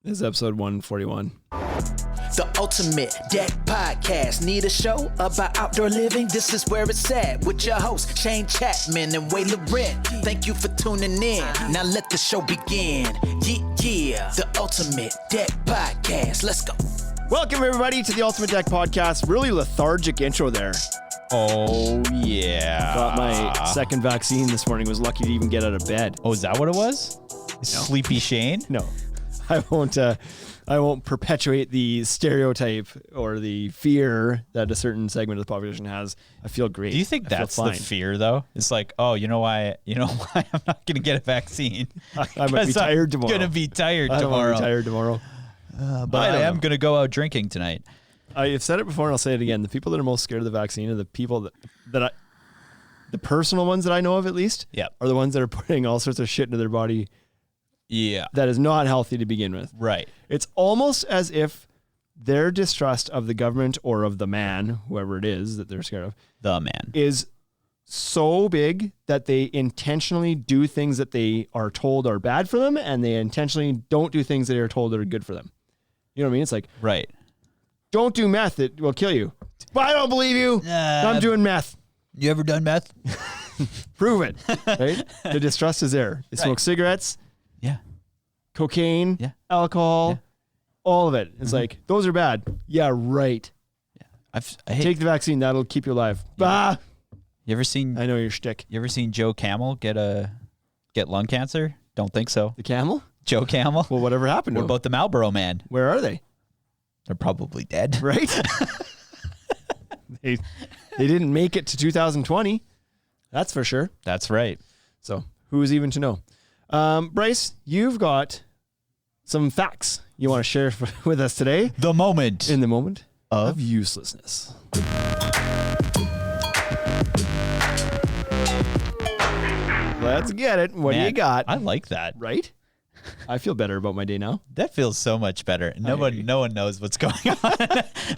This is episode 141. The Ultimate Deck Podcast. Need a show about outdoor living? This is where it's at. With your hosts, Shane Chapman and Way Laurent. Thank you for tuning in. Now let the show begin. Yeah. The Ultimate Deck Podcast. Let's go. Welcome, everybody, to the Ultimate Deck Podcast. Really lethargic intro there. Oh, yeah. Got my second vaccine this morning. Was lucky to even get out of bed. Oh, is that what it was? No. Sleepy Shane? No. I won't perpetuate the stereotype or the fear that a certain segment of the population has. I feel great. Do you think that's the fear, though? It's like, oh, you know why I'm not going to get a vaccine? I might be tired tomorrow. I'm going to be tired tomorrow. I don't want to be tired tomormo but I am going to go out drinking tonight. I've said it before and I'll say it again. The people that are most scared of the vaccine are the people the personal ones that I know of, at least, are the ones that are putting all sorts of shit into their body. Yeah. That is not healthy to begin with. Right. It's almost as if their distrust of the government or of the man, whoever it is that they're scared of, the man, is so big that they intentionally do things that they are told are bad for them, and they intentionally don't do things that they are told that are good for them. You know what I mean? It's like, right. Don't do meth. It will kill you. But I don't believe you. I'm doing meth. You ever done meth? Prove it. Right? The distrust is there. They smoke cigarettes. Yeah. Cocaine. Yeah. Alcohol. Yeah. All of it. It's like, those are bad. Yeah, right. Yeah. Take the vaccine. That'll keep you alive. Yeah. Ah! You ever seen? I know your shtick. You ever seen Joe Camel get lung cancer? Don't think so. The camel? Joe Camel? Well, whatever happened to him? What about the Marlboro Man? Where are they? They're probably dead. Right? They didn't make it to 2020. That's for sure. That's right. So who is even to know? Bryce, you've got some facts you want to share with us today. The moment. In the moment of uselessness. Let's get it. What do you got? I like that. Right? I feel better about my day now. That feels so much better. No one knows what's going on.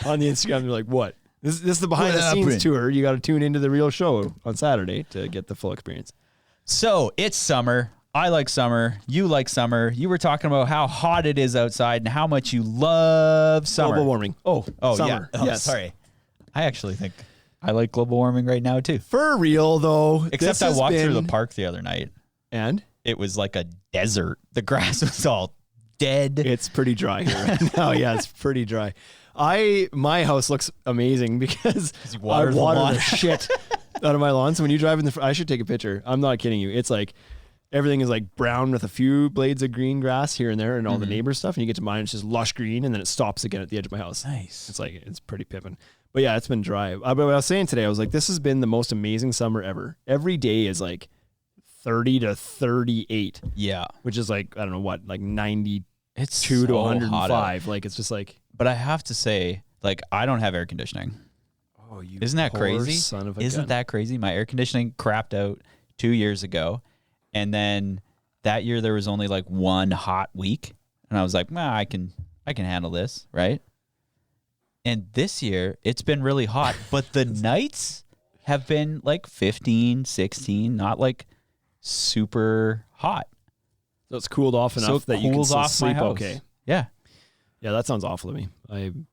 On the Instagram, they're like, what? This is the behind the scenes tour. You got to tune into the real show on Saturday to get the full experience. So it's summer. I like summer. You like summer. You were talking about how hot it is outside and how much you love summer. Global warming. Oh, summer. Yeah. Oh, yes. Sorry. I actually think I like global warming right now too. For real though. Except I walked through the park the other night. And? It was like a desert. The grass was all dead. It's pretty dry here right now. Yeah, it's pretty dry. My house looks amazing because I water the shit out of my lawn. So when you drive in I should take a picture. I'm not kidding you. It's like everything is like brown with a few blades of green grass here and there and all the neighbor stuff. And you get to mine, it's just lush green, and then it stops again at the edge of my house. Nice. It's pretty pippin'. But yeah, it's been dry. But what I was saying today, I was like, this has been the most amazing summer ever. Every day is like 30 to 38. Yeah. Which is like, I don't know what, like 92 so to 105. Like, it's just like. But I have to say, like, I don't have air conditioning. Oh, you Isn't that crazy? Son of a Isn't gun. that crazy? My air conditioning crapped out 2 years ago. And then that year there was only like one hot week. And I was like, I can handle this, right? And this year it's been really hot, but the nights have been like 15, 16, not like super hot. So it's cooled off enough that you can still sleep okay. Yeah. Yeah, that sounds awful to me.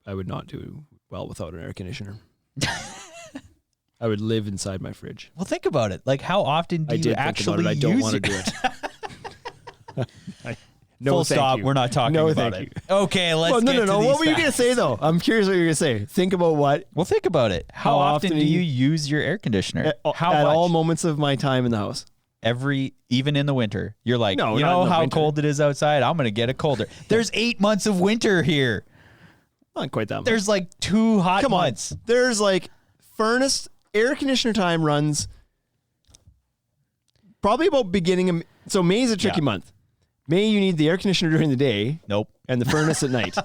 I would not do well without an air conditioner. I would live inside my fridge. Well, think about it. Like, how often do you actually use it? I don't want to do it. No, full stop. We're not talking about it. Okay, let's get to these What were you facts. going to say, though? I'm curious what you're going to say. Think about what? Well, think about it. How often do you use your air conditioner? At much? all moments of my time in the house. Even in the winter. You're like, no, you know how winter. cold it is outside? I'm going to get it colder. There's 8 months of winter here. Not quite that much. There's like 2 hot months. On. There's like furnace, air conditioner time runs probably about beginning of, so May is a tricky month. May, you need the air conditioner during the day. Nope. And the furnace at night.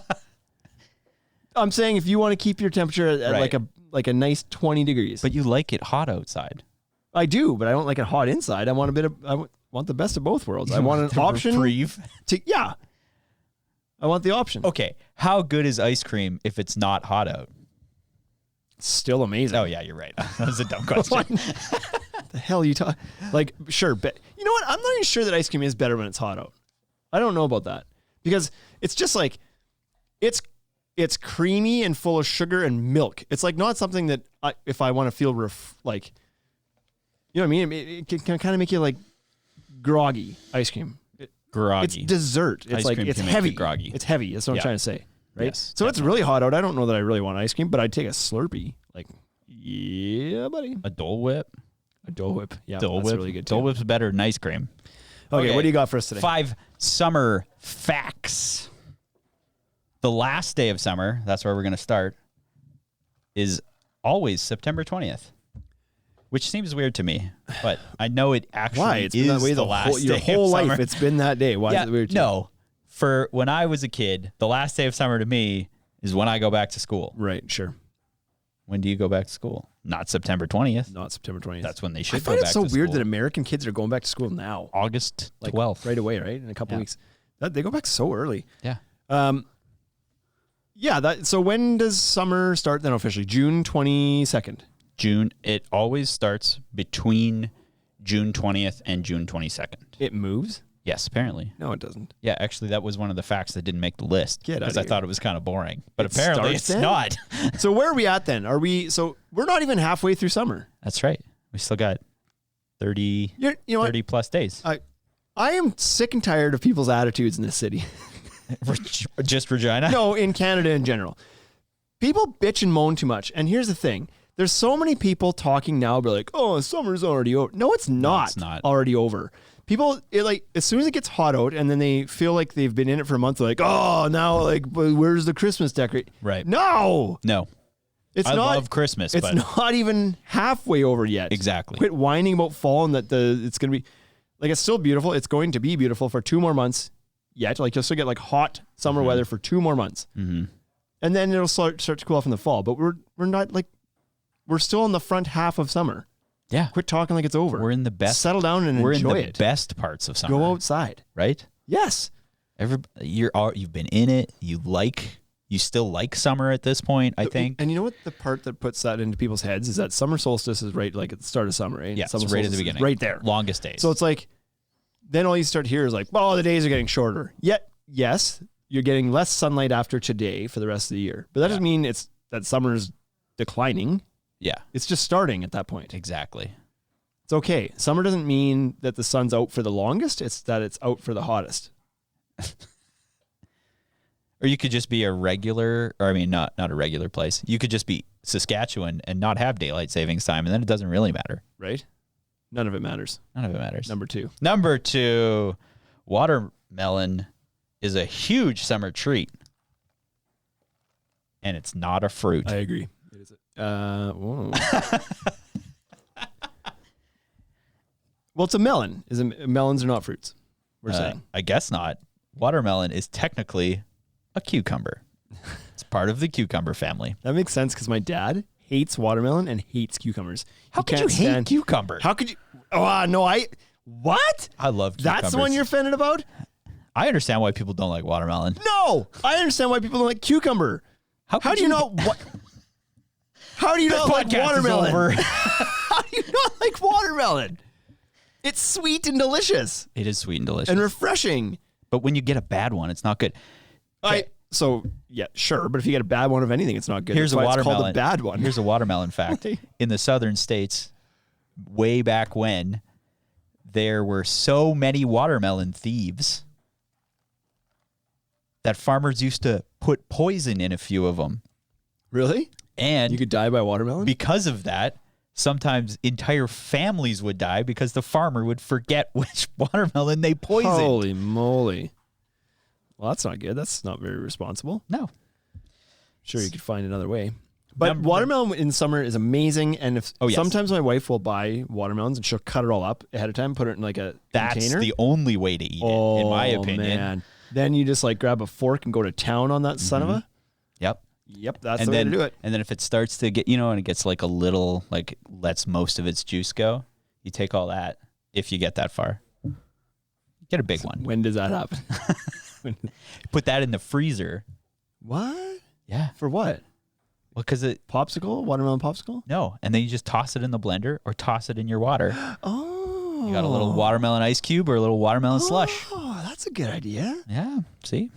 I'm saying if you want to keep your temperature at like a nice 20 degrees. But you like it hot outside. I do, but I don't like it hot inside. I want I want the best of both worlds. I want an option. Reprieve. I want the option. Okay. How good is ice cream if it's not hot out? Still amazing. Oh, yeah, you're right. That was a dumb question. The hell are you talking? Like, sure, but you know what? I'm not even sure that ice cream is better when it's hot out. I don't know about that. because it's just like it's creamy and full of sugar and milk. It's like not something that if I want to feel like, you know what I mean? It can kind of make you like groggy ice cream. Groggy. It's dessert. It's Ice like cream it's can make heavy. you groggy. It's heavy. That's what I'm trying to say. Right. Yes, so it's really hot out. I don't know that I really want ice cream, but I'd take a Slurpee. Like, yeah, buddy. A Dole Whip. A Dole Whip. Yeah, Dole that's Whip. really good too. Dole Whip's better than ice cream. Okay, what do you got for us today? 5 summer facts. The last day of summer, that's where we're going to start, is always September 20th, which seems weird to me, but I know it actually Why? It's been that way the last your day whole of life. summer. It's been that day. Why is it weird to you? No. For when I was a kid, the last day of summer to me is when I go back to school. Right, sure. When do you go back to school? Not September 20th. Not September 20th. That's when they should I go find back it so to weird school. that American kids are going back to school now. August 12th. Right away, right? In a couple weeks. They go back so early. Yeah. So when does summer start then officially? June 22nd. June. It always starts between June 20th and June 22nd. It moves? Yes, apparently. No, it doesn't. Yeah, actually, that was one of the facts that didn't make the list Get because outta I here. thought it was kind of boring. But It apparently, starts it's then? not. So where are we at then? So we're not even halfway through summer. That's right. We still got 30, You know what? 30 plus days. I am sick and tired of people's attitudes in this city. Just Regina? No, in Canada in general. People bitch and moan too much. And here's the thing. There's so many people talking now, but like, oh, summer's already over. No, it's not, already over. People, as soon as it gets hot out and then they feel like they've been in it for a month, they're like, oh, now, like, where's the Christmas decorate? Right. No. I love Christmas, it's but not even halfway over yet. Exactly. Quit whining about fall and that it's going to be, like, it's still beautiful. It's going to be beautiful for 2 more months yet. Like, you'll still get, like, hot summer weather for 2 more months. Mm-hmm. And then it'll start to cool off in the fall. But we're not, like, we're still in the front half of summer. yeah, Quit talking like it's over. we're in the best. Settle down and we're enjoy in the it. best parts of summer. Go outside. right? Yes. You've been in it. You still like summer at this point, I think. And you know what the part that puts that into people's heads is that summer solstice is right like at the start of summer, right? Yeah, Summer it's right at the solstice is beginning. right there. Longest days. So it's like, then all you start to hear is like, well, the days are getting shorter. Yet, yes, you're getting less sunlight after today for the rest of the year. But that doesn't mean that summer's declining. yeah, It's just starting at that point. exactly. It's okay. Summer doesn't mean that the sun's out for the longest. It's that it's out for the hottest. Or you could just be a regular, or I mean, not a regular place. You could just be Saskatchewan and not have daylight savings time, and then it doesn't really matter. Right? None of it matters. None of it matters. Number 2. Number 2, watermelon is a huge summer treat, and it's not a fruit. I agree. It is. Whoa. Well, it's a melon. Melons are not fruits. We're saying. I guess not. Watermelon is technically a cucumber. It's part of the cucumber family. That makes sense because my dad hates watermelon and hates cucumbers. How could you hate cucumber? How could you? Oh, no, what? I love cucumbers. That's the one you're offended about? I understand why people don't like watermelon. No, I understand why people don't like cucumber. How do you not? How do you not like watermelon? How do you not like watermelon? It's sweet and delicious It is sweet and delicious. and refreshing. But when you get a bad one, it's not good. So yeah, sure. But if you get a bad one of anything, it's not good. Here's That's a why watermelon. It's called a bad one. Here's a watermelon fact. In the southern states, way back when, there were so many watermelon thieves that farmers used to put poison in a few of them. Really? And You could die by watermelon? because of that, sometimes entire families would die because the farmer would forget which watermelon they poisoned. Holy moly. Well, that's not good. That's not very responsible. No. Sure, you could find another way. But watermelon in summer is amazing. And sometimes my wife will buy watermelons and she'll cut it all up ahead of time, put it in like a container. That's the only way to eat it, in my opinion. Man. Then you just like grab a fork and go to town on that son of a. Yep. Yep, that's the way to do it. And then if it starts to get, and it gets like a little, like lets most of its juice go, you take all that, if you get that far. Get a big one. When does that happen? Put that in the freezer. What? Yeah. For what? Well, because Popsicle? Watermelon popsicle? No. And then you just toss it in the blender or toss it in your water. Oh. You got a little watermelon ice cube or a little watermelon slush. Oh, that's That's a good idea. Yeah. See?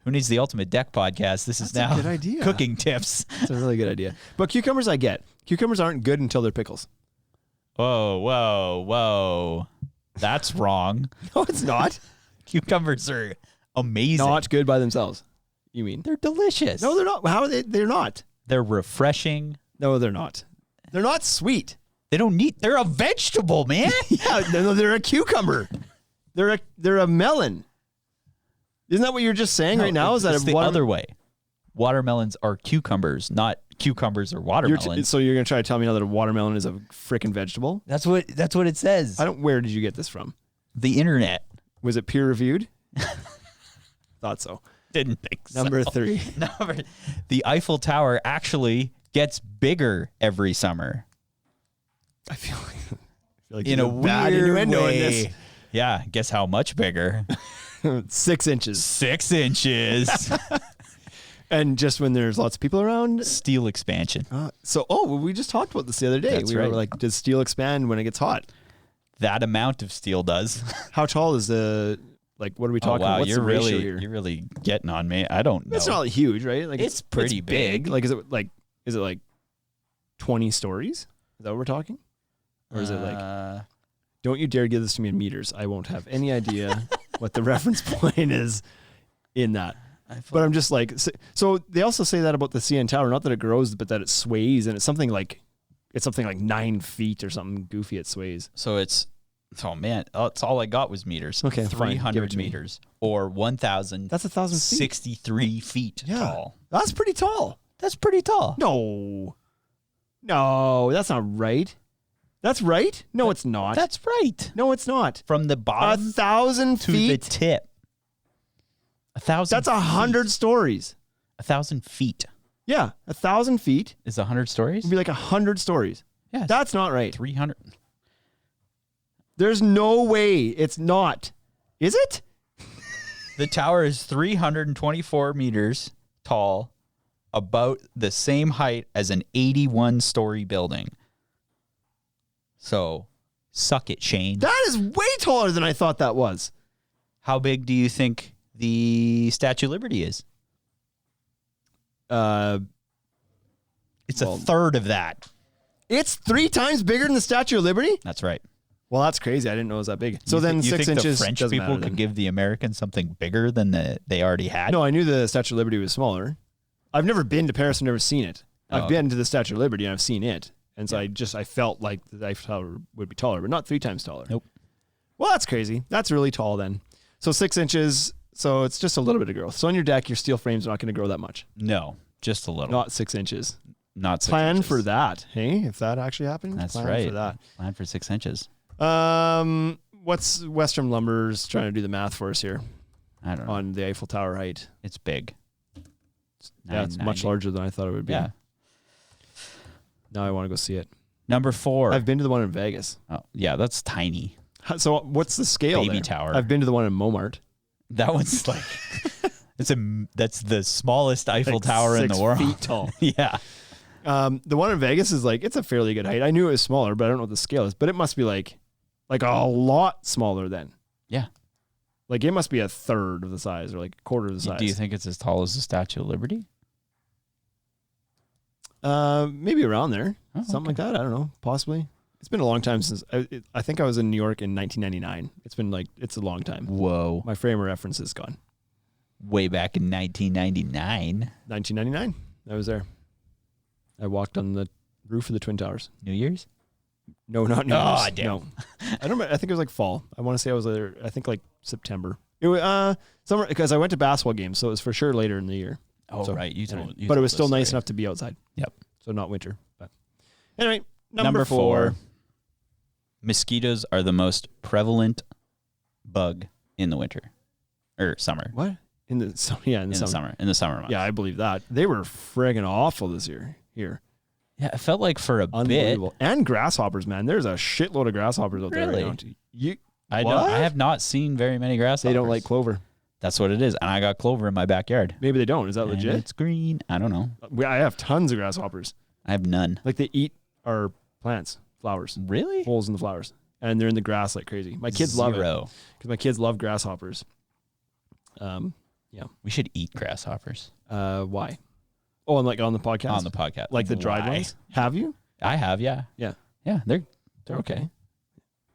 Who needs the Ultimate Deck podcast? This is That's now a good idea. cooking tips. That's a really good idea. But cucumbers I get. Cucumbers aren't good until they're pickles. Whoa. That's wrong. No, it's not. Cucumbers are amazing. Not good by themselves. You mean? They're delicious. No, they're not. How are they? They're not. They're refreshing. No, they're not. They're not sweet. They're a vegetable, man. Yeah, no, they're a cucumber. They're a melon. Isn't that what you're just saying right now? Is that it's the other way? Watermelons are cucumbers, not cucumbers or watermelons. So you're gonna try to tell me now that a watermelon is a freaking vegetable? That's what it says. Where did you get this from? The internet. Was it peer reviewed? Thought so. Didn't think so. Number 3. The Eiffel Tower actually gets bigger every summer. I feel like In a bad weird innuendo way. in this. Yeah, guess how much bigger? 6 inches. 6 inches. And just when there's lots of people around. Steel expansion. We just talked about this the other day. That's we were right. like, does steel expand when it gets hot? That amount of steel does. How tall is what are we talking about? What's you're the ratio here? you're really getting on me. I don't know. It's not huge, right? Like It's pretty big. Like, is it like 20 stories? Is that what we're talking? Or is it like, don't you dare give this to me in meters. I won't have any idea what the reference point is in that. But I'm just like, so they also say that about the CN Tower, not that it grows, but that it sways, and it's something like 9 feet or something goofy. It sways. So it's all I got was meters. Okay, fine. Give it 300 to me. meters or 1,000. That's 1,000 feet. 63 feet tall. That's pretty tall. That's pretty tall. No, that's not right. That's right. No, it's not. That's right. No, it's not. From the bottom 1,000 to feet. the tip. 1,000. That's 100 stories. 1,000 feet Yeah, 1,000 feet is 100 stories. would be like 100 stories. Yeah, That's not right. 300. There's no way it's not. Is it? The tower is 324 meters tall, about the same height as an 81-story building. So, suck it, Shane. That is way taller than I thought that was. How big do you think the Statue of Liberty is? It's a third of that. It's 3 times bigger than the Statue of Liberty? That's right. Well, that's crazy. I didn't know it was that big. So then you 6 think inches the French doesn't people matter could then. give the Americans something bigger than they already had? No, I knew the Statue of Liberty was smaller. I've never been to Paris. I've never seen it. I've been to the Statue of Liberty and I've seen it. And so I felt like the Eiffel Tower would be taller, but not 3 times taller. Nope. Well, that's crazy. That's really tall then. So 6 inches. So it's just a little bit of growth. So on your deck, your steel frame's not going to grow that much. No, just a little. Not 6 inches. Not 6 Plan inches. for that. Hey, if that actually happened, That's plan right. for that. Plan for 6 inches. What's Western Lumber's trying to do the math for us here I don't know. on the Eiffel Tower height? It's big. Yeah, it's much 990. larger than I thought it would be. Yeah. Now I want to go see it. Number 4. I've been to the one in Vegas. Oh, yeah, that's tiny. So what's the scale Baby there? tower. I've been to the one in Momart. That one's like that's the smallest Eiffel Like Tower in 6 the world. feet tall. Yeah. The one in Vegas is it's a fairly good height. I knew it was smaller, but I don't know what the scale is. But it must be like a lot smaller then. Yeah. Like it must be a third of the size or like a quarter of the size. Do you think it's as tall as the Statue of Liberty? Maybe around there. Oh, Something like that. I don't know. Possibly. It's been a long time since I think I was in New York in 1999. It's been it's a long time. Whoa. My frame of reference is gone. Way back in 1999. 1999. I was there. I walked on the roof of the Twin Towers. New Year's? No, not New Oh, Year's. damn. No. I don't remember. I think it was like fall. I want to say I was there. I think like September. It was summer because I went to basketball games, so it was for sure later in the year. Oh, So, right. You anyway. told, you But it told was still us, nice right? enough to be outside. Yep. So not winter. But anyway, Number 4. Mosquitoes are the most prevalent bug in the winter or summer. What? In the summer. In the summer months. Yeah, I believe that. They were friggin' awful this year here. Yeah, it felt like for a bit. Unbelievable. And grasshoppers, man. There's a shitload of grasshoppers out there Really? right now. I have not seen very many grasshoppers. They don't like clover. That's what it is. And I got clover in my backyard. Maybe they don't. Is that And legit? it's green. I don't know. I have tons of grasshoppers. I have none. Like they eat our plants, flowers, Really? holes in the flowers. and they're in the grass like crazy. My kids love it Zero. because my kids love grasshoppers. Yeah. We should eat grasshoppers Why? Oh, and like on the podcast? on the podcast. Like the dried Why? ones? Have you? I have, yeah. Yeah. Yeah, they're okay.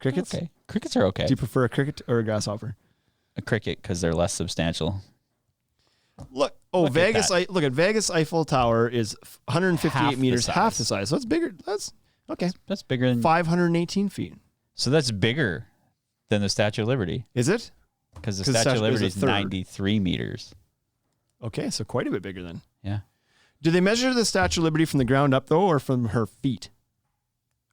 Crickets? Okay. Crickets are okay. Do you prefer a cricket or a grasshopper? A cricket because they're less substantial. Look, Look at Vegas. that. Look at Vegas Eiffel Tower is 158 Half the meters, half size. the size. So it's bigger. That's okay. That's bigger than 518 feet. So that's bigger than the Statue of Liberty Is it? because the 'Cause the Statue of statue is Liberty a is third. 93 meters. Okay, so quite a bit bigger then. Yeah. Do they measure the Statue of Liberty from the ground up though, or from her feet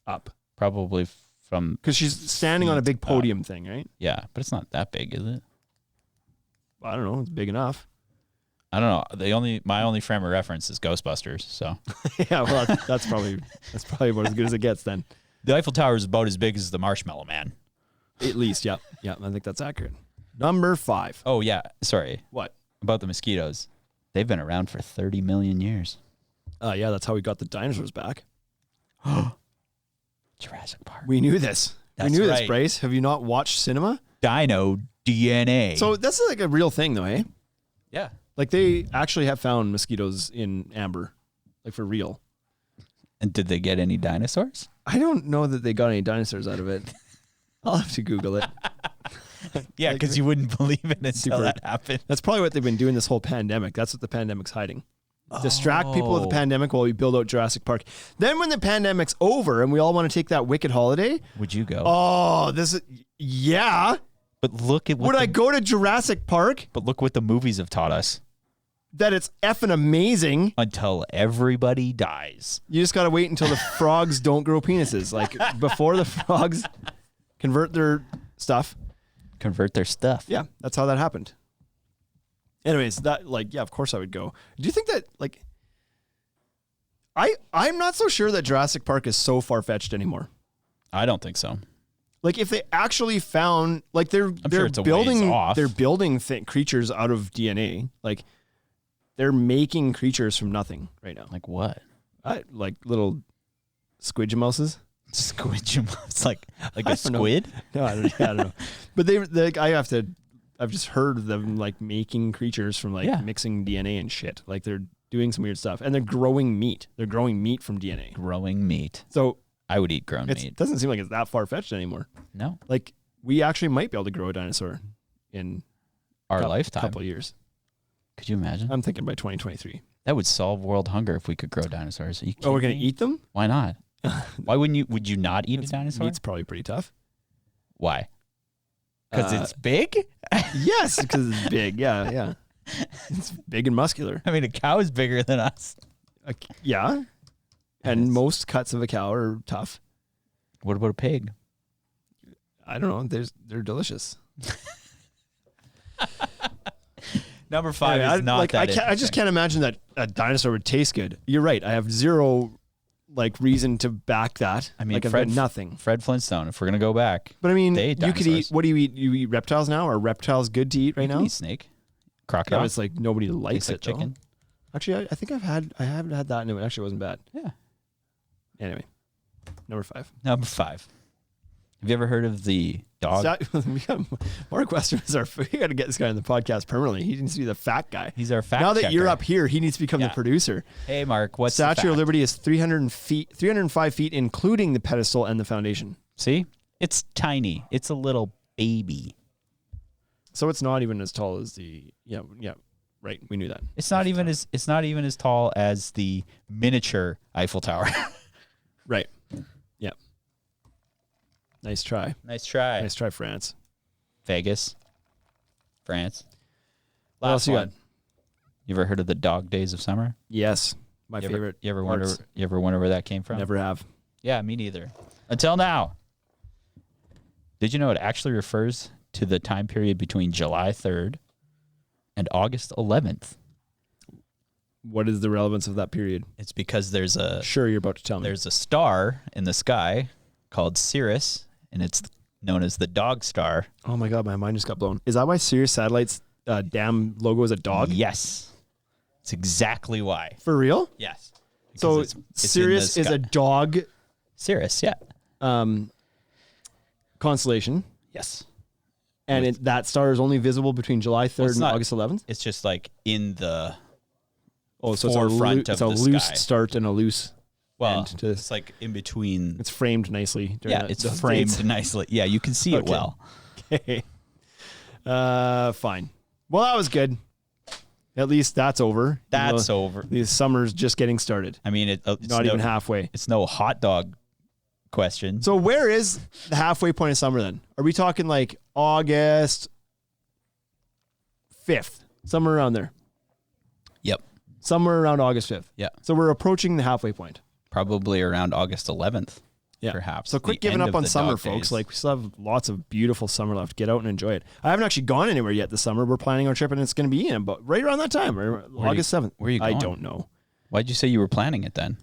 up? Probably from, Because she's standing on a big Feet up. podium thing, right? yeah, but it's not that big, is it? I don't know. It's big enough. I don't know. My only frame of reference is Ghostbusters. So Yeah, well, that's probably about as good as it gets then. the Eiffel Tower is about as big as the Marshmallow Man. At least, yeah. Yeah, I think that's accurate. Number 5. Oh, yeah. Sorry. What? About the mosquitoes. They've been around for 30 million years. Yeah, that's how we got the dinosaurs back. Jurassic Park. We knew this. That's we knew this, right. Bryce. Have you not watched cinema? Dino DNA. So that's like a real thing, though, eh? yeah. Like they actually have found mosquitoes in amber, like for real. And did they get any dinosaurs? I don't know that they got any dinosaurs out of it. I'll have to Google it. Yeah, Like, because you wouldn't believe it until super- that happened. That's probably what they've been doing this whole pandemic. That's what the pandemic's hiding. Distract people with the pandemic while we build out Jurassic Park. Then when the pandemic's over and we all want to take that wicked holiday, Would you go? oh, yeah. But look at what Would I go to Jurassic Park? But look what the movies have taught us. That it's effing amazing. Until everybody dies. You just got to wait until the frogs don't grow penises. Like before the frogs convert their stuff. Convert their stuff. Yeah, that's how that happened. Anyways, yeah, of course I would go. Do you think that I'm not so sure that Jurassic Park is so far-fetched anymore. I don't think so. Like if they actually found they're sure it's a ways building off. they're building creatures out of DNA. Like they're making creatures from nothing right now. Like what? Like little squidgemouses. Squid. It's like a don't know. squid? No, I don't know. But I've just heard of them like making creatures from mixing DNA and shit. Like they're doing some weird stuff and they're growing meat. They're growing meat from DNA. Growing meat. So I would eat grown it meat. doesn't seem like it's that far fetched anymore. No. Like we actually might be able to grow a dinosaur in Our a lifetime. couple of years. Could you imagine? I'm thinking by 2023. That would solve world hunger if we could grow dinosaurs. Are you Oh, we're kidding gonna me? eat them? Why not? Why wouldn't you? Would you not eat a dinosaur? Meat's probably pretty tough. Why? Because Uh, it's big? Yes, because it's big. Yeah. It's big and muscular. I mean, a cow is bigger than us. Yeah. And most cuts of a cow are tough. What about a pig? I don't know. They're delicious. Number 5 Anyway, is not that I just can't imagine that a dinosaur would taste good. You're right. I have zero reason to back that. I mean, I've got nothing. Fred Flintstone, if we're going to go back. But I mean, They ate you could eat. dinosaurs. What do you eat? You eat reptiles now? Are reptiles good to eat right You now? can eat snake. Yeah, Crocodile. but it's like nobody likes Tastes like it though. chicken. Actually, I think I haven't had that and it actually wasn't bad. Yeah. Anyway, number 5. Number 5. Have you ever heard of the dog? Mark Western is we got to get this guy on the podcast permanently. He needs to be the fat guy. He's our fact Now that you're checker. up here, he needs to become the Yeah. producer. Hey, Mark, what's the Statue of fact? Liberty is 305 feet, including the pedestal and the foundation. See? It's tiny. It's a little baby. So it's not even as tall as right. We knew that. It's not even as tall as the miniature Eiffel Tower. Right. Yeah. Nice try. Nice try. Nice try, France. Vegas, France. What else you got? You ever heard of the dog days of summer? Yes. My favorite. You ever parts. wonder where that came from? Never have. Yeah, me neither. Until now. Did you know it actually refers to the time period between July 3rd and August 11th? What is the relevance of that period? It's because there's a Sure, you're about to tell me. there's a star in the sky called Sirius, and it's known as the dog star. Oh my God, my mind just got blown. Is that why Sirius Satellite's damn logo is a dog? Yes. It's exactly why. For real? Yes. So Because it's in Sirius the is sky. a dog. Sirius, yeah. constellation. Yes. And that star is only visible between July 3rd and August 11th? It's just like in the so forefront it's of a the loose sky. start and a loose end to it's like in between. It's framed nicely. It's framed nicely. Yeah, you can see it well. Okay. Fine. Well, that was good. At least that's over. That's over. The summer's just getting started. I mean, it's not even halfway. It's no hot dog question. So where is the halfway point of summer then? Are we talking like August 5th? Somewhere around there. Yep. Somewhere around August 5th. Yeah. So we're approaching the halfway point. Probably around August 11th. Yeah. Perhaps. So quit giving up on summer, folks. Like, we still have lots of beautiful summer left. Get out and enjoy it. I haven't actually gone anywhere yet this summer. We're planning our trip, and it's going to be in about right around that time, August 7th. Where are you going? I don't know. Why'd you say you were planning it then?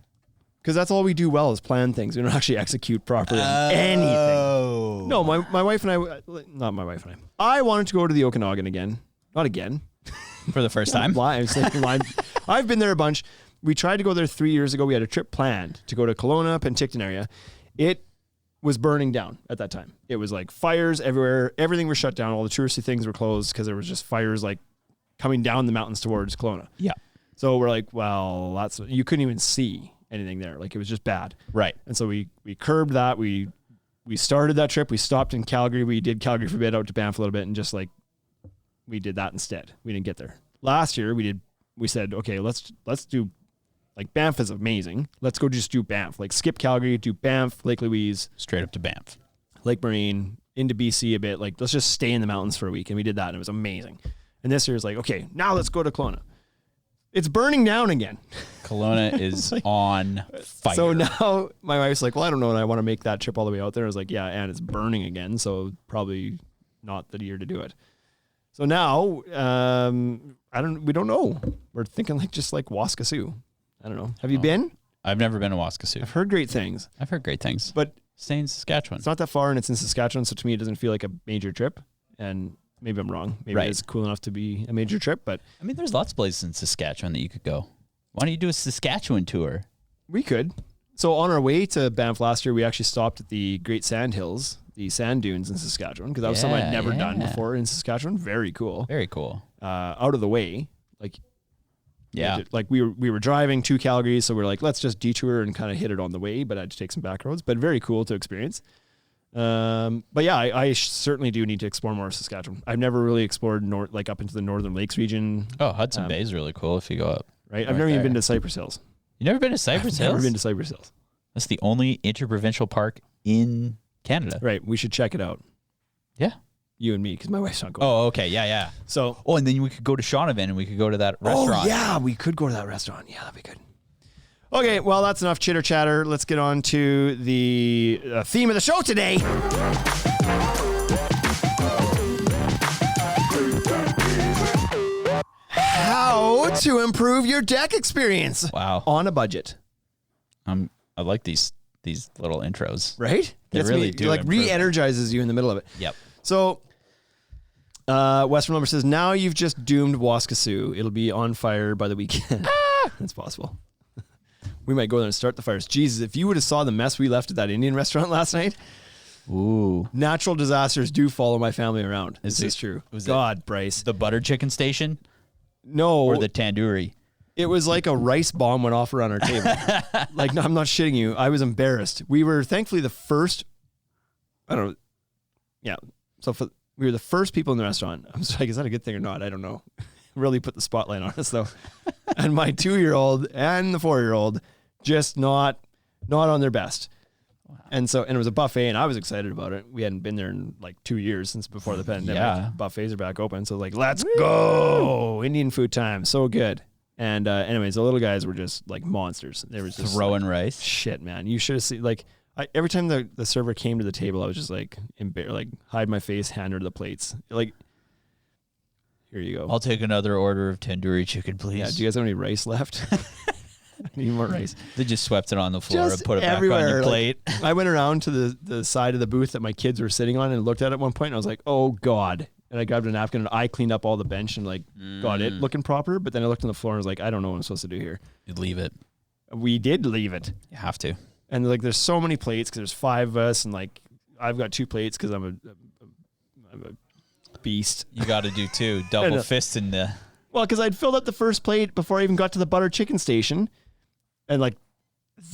Because that's all we do well is plan things. We don't actually execute properly on anything. No, my wife and I, not my wife and I wanted to go to the Okanagan again. Not again. For the first time? I've been there a bunch. We tried to go there 3 years ago. We had a trip planned to go to Kelowna, Penticton area. It was burning down at that time. It was like fires everywhere. Everything was shut down. All the touristy things were closed because there was just fires like coming down the mountains towards Kelowna. Yeah. So we're like, well, you couldn't even see anything there. Like, it was just bad. Right. And so we curbed that. We started that trip. We stopped in Calgary. We did Calgary for a bit, out to Banff a little bit, and just like we did that instead. We didn't get there. Last year we said, okay, let's do, like, Banff is amazing. Let's go just do Banff. Like, skip Calgary, do Banff, Lake Louise. Straight up to Banff. Lake Marine, into BC a bit. Like, let's just stay in the mountains for a week. And we did that, and it was amazing. And this year is like, okay, now let's go to Kelowna. It's burning down again. Kelowna is like, on fire. So now my wife's like, well, I don't know, and I want to make that trip all the way out there. I was like, yeah, and it's burning again, so probably not the year to do it. So now, we don't know. We're thinking just like Waskesiu. I don't know. Have you been? I've never been to Waskesiu. I've heard great things. But stay in Saskatchewan. It's not that far, and it's in Saskatchewan, so to me it doesn't feel like a major trip. And maybe I'm wrong. Maybe it's cool enough to be a major trip, but I mean, there's lots of places in Saskatchewan that you could go. Why don't you do a Saskatchewan tour? We could. So on our way to Banff last year, we actually stopped at the Great Sand Hills, the sand dunes in Saskatchewan, because that was something I'd never done before in Saskatchewan. Very cool. Very cool. Out of the way, like. Yeah. Like we were driving to Calgary, so we're like, let's just detour and kind of hit it on the way, but I had to take some back roads, but very cool to experience. But yeah, I certainly do need to explore more of Saskatchewan. I've never really explored up into the Northern Lakes region. Oh, Hudson Bay is really cool if you go up. Right. I've never even been to Cypress Hills. You never been to Cypress Hills? Never been to Cypress Hills. That's the only interprovincial park in Canada. Right. We should check it out. Yeah. You and me, because my wife's not going. Oh, okay. Yeah. So. Oh, and then we could go to Shaunavon and we could go to that restaurant. Oh, yeah. We could go to that restaurant. Yeah, that'd be good. Okay, well, that's enough chitter chatter. Let's get on to the theme of the show today. How to improve your deck experience. Wow. On a budget. I like these little intros. Right? They really do. Like re-energizes you in the middle of it. Yep. So, Western Lumber says, now you've just doomed Waskesiu. It'll be on fire by the weekend. That's possible. We might go there and start the fires. Jesus, if you would have saw the mess we left at that Indian restaurant last night. Ooh. Natural disasters do follow my family around. This is true. God, Bryce. The butter chicken station? No. Or the tandoori? It was like a rice bomb went off around our table. Like, no, I'm not shitting you. I was embarrassed. We were thankfully the first, I don't know. Yeah. So we were the first people in the restaurant. I was like, is that a good thing or not? I don't know. Really put the spotlight on us though. And my 2-year-old and the 4-year-old just not on their best. Wow. And it was a buffet and I was excited about it. We hadn't been there in like 2 years since before the pandemic. Yeah. Buffets are back open. So like, let's go. Indian food time. So good. And anyways, the little guys were just like monsters. They were just throwing rice. Shit, man. You should have seen, like, every time the server came to the table, I was just like, hide my face, hand her the plates. Like, here you go. I'll take another order of tandoori chicken, please. Yeah, do you guys have any rice left? I need more rice. They just swept it on the floor just and put it everywhere. back on your plate. Like, I went around to the side of the booth that my kids were sitting on and looked at one point, and I was like, oh, God. And I grabbed a napkin and I cleaned up all the bench and got it looking proper. But then I looked on the floor and was like, I don't know what I'm supposed to do here. You'd leave it. We did leave it. You have to. And there's so many plates because there's 5 of us, and I've got 2 plates because I'm a beast. You got to do 2 double fists in the. Well, because I'd filled up the first plate before I even got to the butter chicken station, and like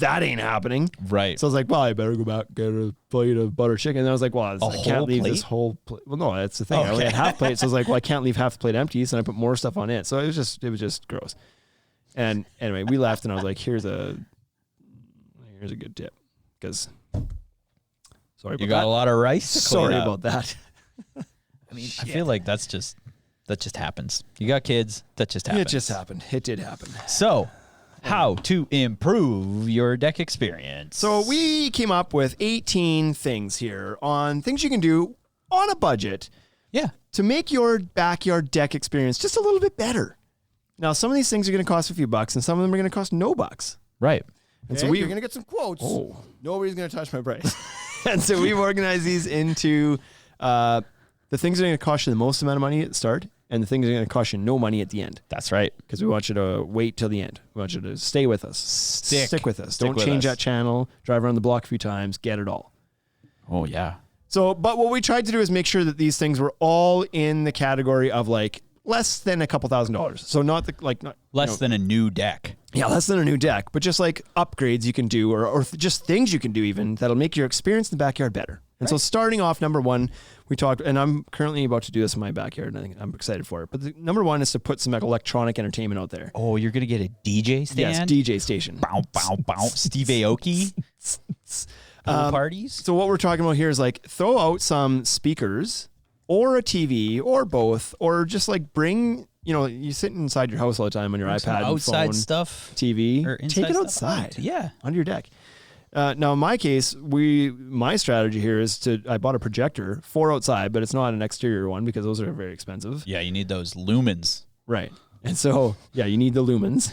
that ain't happening. Right. So I was like, well, I better go back and get a plate of butter chicken. And I was like, well, I can't leave this whole plate. Well, no, that's the thing. I only had half plate, so I was like, well, I can't leave half the plate empty. So I put more stuff on it. So it was just gross. And anyway, we left, and I was like, here's a good tip, because sorry about you got that. a lot of rice. Sorry about that. I mean, I feel like that just happens. You got kids, that just happens. It just happened. It did happen. So, how to improve your deck experience? So we came up with 18 things here on things you can do on a budget. Yeah. To make your backyard deck experience just a little bit better. Now, some of these things are going to cost a few bucks, and some of them are going to cost no bucks. Right. And so you're going to get some quotes. Oh. Nobody's going to touch my Bryce. And so we've organized these into the things that are going to cost you the most amount of money at the start, and the things that are going to cost you no money at the end. That's right. Because we want you to wait till the end. We want you to stay with us. Stick with us. Don't change that channel. Drive around the block a few times. Get it all. Oh, yeah. So, but what we tried to do is make sure that these things were all in the category of like less than a couple $1,000s. So not the less than a new deck. Yeah, less than a new deck, but just like upgrades you can do, or just things you can do even that'll make your experience in the backyard better. And so starting off, number 1, we talked, and I'm currently about to do this in my backyard, and I think I'm excited for it. But number 1 is to put some electronic entertainment out there. Oh, you're going to get a DJ stand? Yes, DJ station. Bow, bow, bow. Steve Aoki. Pool parties. So what we're talking about here is like throw out some speakers or a TV or both, or just like bring, you sit inside your house all the time on your iPad, outside phone, stuff, TV. or Take it outside. Yeah, under your deck. Now, in my case, my strategy here is I bought a projector for outside, but it's not an exterior one because those are very expensive. Yeah, you need those lumens. Right. And so, yeah, you need the lumens,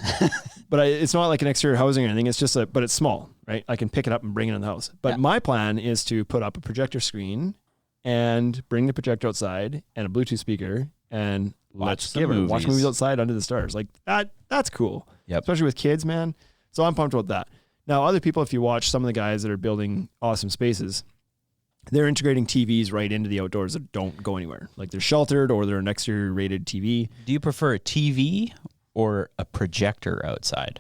but it's not like an exterior housing or anything. It's just but it's small, right? I can pick it up and bring it in the house. But my plan is to put up a projector screen and bring the projector outside and a Bluetooth speaker and watch movies outside under the stars. Like that's cool. Yep. Especially with kids, man. So I'm pumped about that. Now, other people, if you watch some of the guys that are building awesome spaces, they're integrating TVs right into the outdoors that don't go anywhere. Like they're sheltered or they're an exterior rated TV. Do you prefer a TV or a projector outside?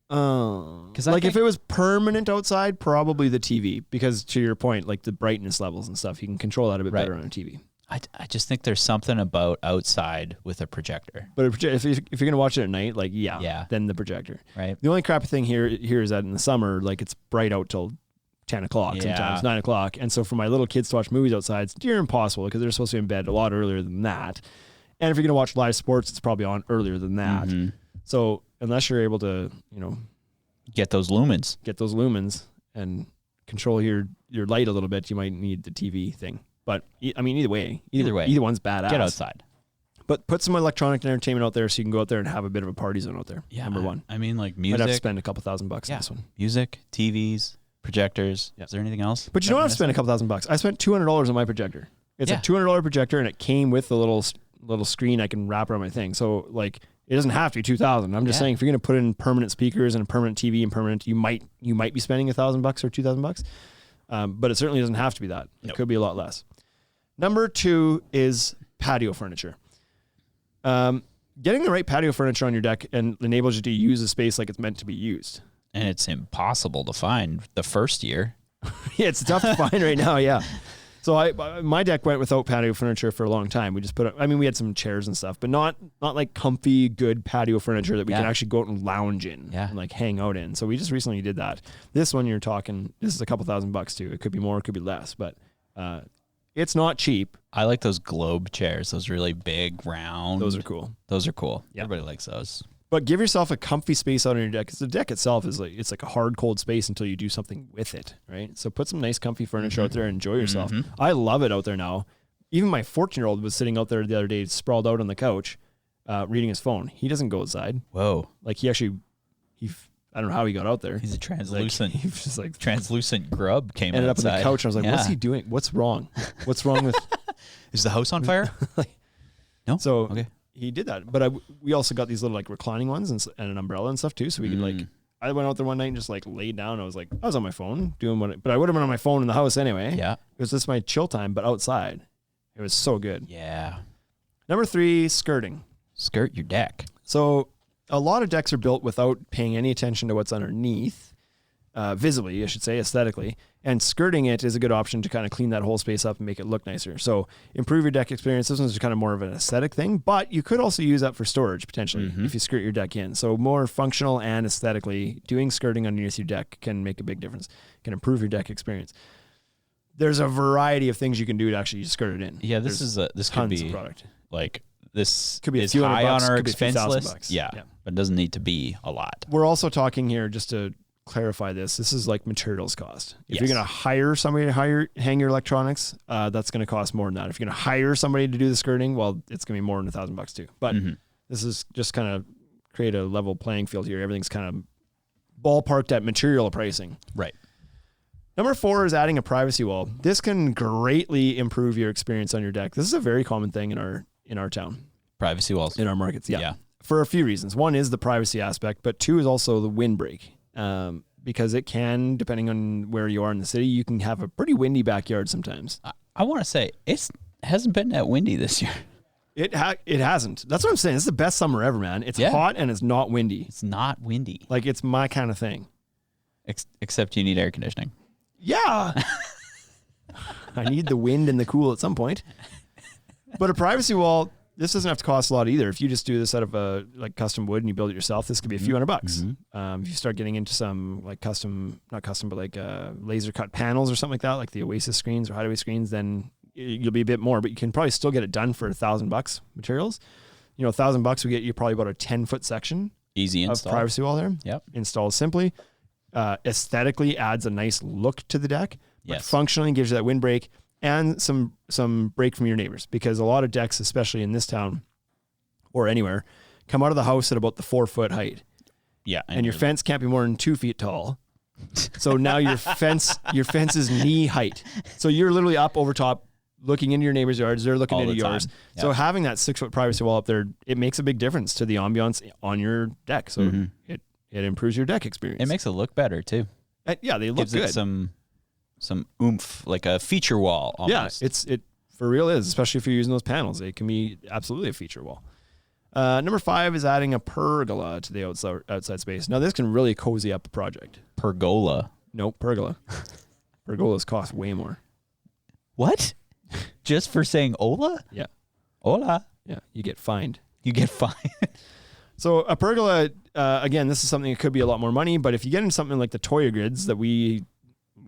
Because if it was permanent outside, probably the TV. Because to your point, like the brightness levels and stuff, you can control that a bit better on a TV. I just think there's something about outside with a projector. But if you're going to watch it at night, like, then the projector. Right. The only crappy thing here is that in the summer, like it's bright out till 10 o'clock, sometimes 9 o'clock. And so for my little kids to watch movies outside, it's near impossible because they're supposed to be in bed a lot earlier than that. And if you're going to watch live sports, it's probably on earlier than that. Mm-hmm. So unless you're able to, get those lumens and control your light a little bit, you might need the TV thing. But I mean, either way, either one's badass. Get outside. But put some electronic entertainment out there so you can go out there and have a bit of a party zone out there. Yeah, number 1. I mean, like music. I'd have to spend a couple $1,000 on this one. Music, TVs, projectors. Yep. Is there anything else? But you don't have to spend a couple $1,000. I spent $200 on my projector. It's a $200 projector, and it came with the little screen I can wrap around my thing. So like, it doesn't have to be $2,000. I'm just saying, if you're going to put in permanent speakers and a permanent TV and permanent, you might be spending $1,000 or $2,000. But it certainly doesn't have to be that. It could be a lot less. Number 2 is patio furniture. Getting the right patio furniture on your deck enables you to use the space like it's meant to be used. And it's impossible to find the first year. Yeah, it's tough to find right now. Yeah. So my deck went without patio furniture for a long time. We just we had some chairs and stuff, but not like comfy, good patio furniture that we can actually go out and lounge in and like hang out in. So we just recently did that. This one this is a couple $1,000 too. It could be more, it could be less, but it's not cheap. I like those globe chairs, those really big, round. Those are cool. Yeah. Everybody likes those. But give yourself a comfy space out on your deck, because the deck itself is it's like a hard, cold space until you do something with it, right? So put some nice, comfy furniture out there and enjoy yourself. Mm-hmm. I love it out there now. Even my 14-year-old was sitting out there the other day, sprawled out on the couch, reading his phone. He doesn't go outside. Whoa! Like he I don't know how he got out there. He's a translucent. He was just like translucent grub came ended outside. up on the couch. And I was like, "What's he doing? What's wrong? What's wrong with?" Is the house on fire? No. So he did that, but we also got these little like reclining ones and an umbrella and stuff too, so we could like I went out there one night and just like laid down. I was on my phone doing but I would have been on my phone in the house anyway. Yeah. It was just my chill time, but outside. It was so good. Yeah. Number 3, skirting. Skirt your deck. So a lot of decks are built without paying any attention to what's underneath, visibly, I should say, aesthetically. And skirting it is a good option to kind of clean that whole space up and make it look nicer. So improve your deck experience. This one's kind of more of an aesthetic thing, but you could also use that for storage potentially if you skirt your deck in. So more functional and aesthetically, doing skirting underneath your deck can make a big difference, can improve your deck experience. There's a variety of things you can do to actually skirt it in. Yeah, this could be of product. Like this could be is high $100, on our could be expense list. $1,000. Yeah, but it doesn't need to be a lot. We're also talking here, just to clarify this is like materials cost. If you're Yes. going to hire somebody to hang your electronics, that's going to cost more than that. If you're going to hire somebody to do the skirting, well, it's going to be more than $1,000 too. But this is just kind of create a level playing field here. Everything's kind of ballparked at material pricing. Right. Number 4 is adding a privacy wall. This can greatly improve your experience on your deck. This is a very common thing in our town. Privacy walls. In our markets, yeah. Yeah. For a few reasons. One is the privacy aspect, but 2 is also the windbreak. Because it can, depending on where you are in the city, you can have a pretty windy backyard sometimes. I want to say it hasn't been that windy this year. It hasn't. That's what I'm saying. It's the best summer ever, man. It's hot and it's not windy. It's not windy. Like, it's my kind of thing. Except you need air conditioning. Yeah. I need the wind and the cool at some point. But a privacy wall, this doesn't have to cost a lot either. If you just do this out of a like custom wood and you build it yourself, this could be a few $100. If you start getting into some like laser cut panels or something like that, like the Oasis screens or Hideaway screens, then you'll be a bit more, but you can probably still get it done for $1,000 materials. You know, $1,000 will get you probably about a 10-foot section. Easy install. Of privacy wall there. Yep. Installs simply. Aesthetically adds a nice look to the deck, but Yes. functionally gives you that windbreak and some break from your neighbors, because a lot of decks, especially in this town or anywhere, come out of the house at about the 4-foot height. Yeah. And your fence can't be more than 2 feet tall. So now your fence is knee height. So you're literally up over top looking into your neighbor's yards. They're looking All into the yours. time. So Yep. having that 6-foot privacy wall up there, it makes a big difference to the ambiance on your deck. So it improves your deck experience. It makes it look better too. Yeah, they look Gives good. it some oomph, like a feature wall almost. Yeah, it for real is, especially if you're using those panels. It can be absolutely a feature wall. Number 5 is adding a pergola to the outside space. Now, this can really cozy up a project. Pergola. Nope, pergola. Pergolas cost way more. What? Just for saying hola? Yeah. Hola. Yeah, you get fined. You get fined. So a pergola, again, this is something that could be a lot more money, but if you get into something like the Toya grids that we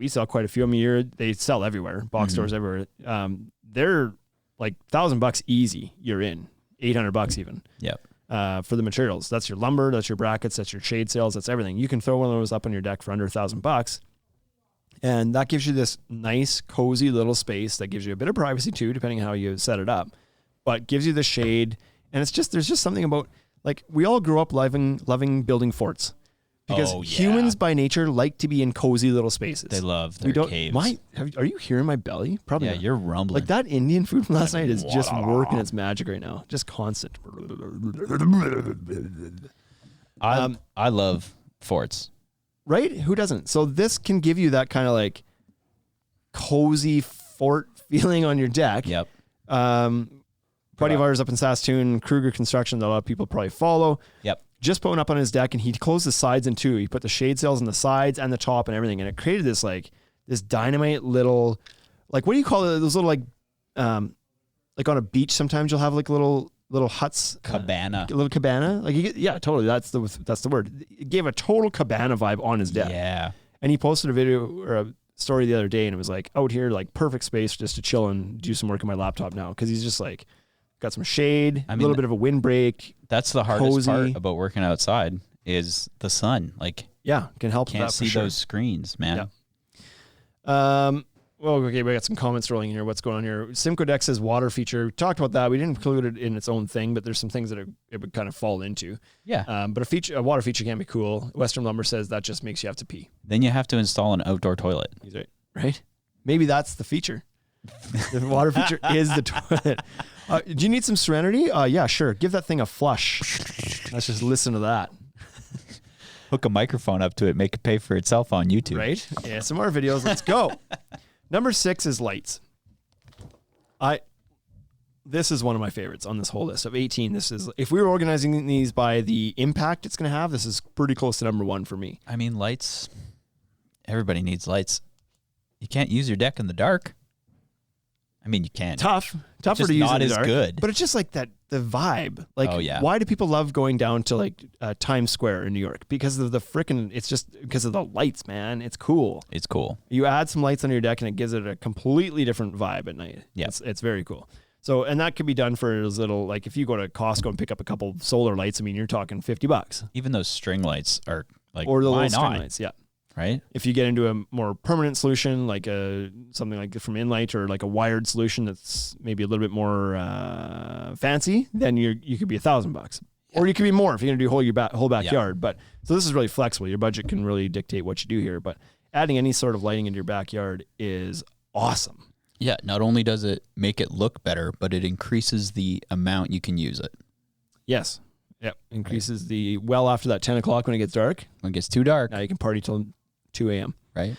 sell quite a few of them a year, they sell everywhere, box stores everywhere. They're like $1,000 easy. You're in $800 even. Yep. For the materials. That's your lumber, that's your brackets, that's your shade sails, that's everything. You can throw one of those up on your deck for under $1,000. And that gives you this nice, cozy little space that gives you a bit of privacy too, depending on how you set it up, but gives you the shade. And it's just, there's just something about, like, we all grew up loving building forts, because humans by nature like to be in cozy little spaces. They love their caves. Are you hearing my belly? Probably Yeah, not. you're rumbling. Like, that Indian food from last night is just working its magic right now. Just constant. I love forts. Right? Who doesn't? So this can give you that kind of like cozy fort feeling on your deck. Yep. Buddy of ours up in Saskatoon, Kruger Construction, that a lot of people probably follow. Yep. Just putting up on his deck, and he closed the sides in two. He put the shade sails on the sides and the top and everything, and it created this like this dynamite little, like, what do you call it? Those little like on a beach. Sometimes you'll have like little huts, Cabana. a little cabana. Like, yeah, totally. That's the word. It gave a total cabana vibe on his deck. Yeah. And he posted a video or a story the other day, and it was like, out here, like, perfect space just to chill and do some work on my laptop now, because he's just like got some shade, a little bit of a windbreak. That's the hardest cozy part about working outside is the sun. Like, yeah, can help. Can't that see for sure. those screens, man. Yeah. Well, okay, we got some comments rolling in here. What's going on here? Simcoe Deck says water feature. We talked about that. We didn't include it in its own thing, but there's some things that it would kind of fall into. Yeah. But a water feature can be cool. Western Lumber says that just makes you have to pee. Then you have to install an outdoor toilet. He's right. Right? Maybe that's the feature. The water feature is the toilet. Do you need some serenity? Yeah, sure. Give that thing a flush. Let's just listen to that. Hook a microphone up to it, make it pay for itself on YouTube. Right? ASMR videos. Let's go. Number 6 is lights. This is one of my favorites on this whole list of 18. This is, if we were organizing these by the impact it's going to have, this is pretty close to number 1 for me. I mean, lights. Everybody needs lights. You can't use your deck in the dark. I mean, you can. Tougher just to use not in the as dark, good. but it's just like that, the vibe. Like, Oh, yeah. why do people love going down to like Times Square in New York? Because of the frickin', it's just because of the lights, man. It's cool. It's cool. You add some lights on your deck and it gives it a completely different vibe at night. Yeah. It's very cool. So, and that could be done for as little, like if you go to Costco and pick up a couple solar lights, I mean, you're talking $50. Even those string lights are like, Or the why little string not? lights, yeah. Right? If you get into a more permanent solution, like something like from Inlight or like a wired solution that's maybe a little bit more fancy, then you could be $1,000, or you could be more if you're gonna do whole backyard. Yeah. But so this is really flexible. Your budget can really dictate what you do here. But adding any sort of lighting into your backyard is awesome. Yeah. Not only does it make it look better, but it increases the amount you can use it. Yes. Yep. Increases after that 10 o'clock when it gets dark. When it gets too dark, Now you can party till 2 a.m. right?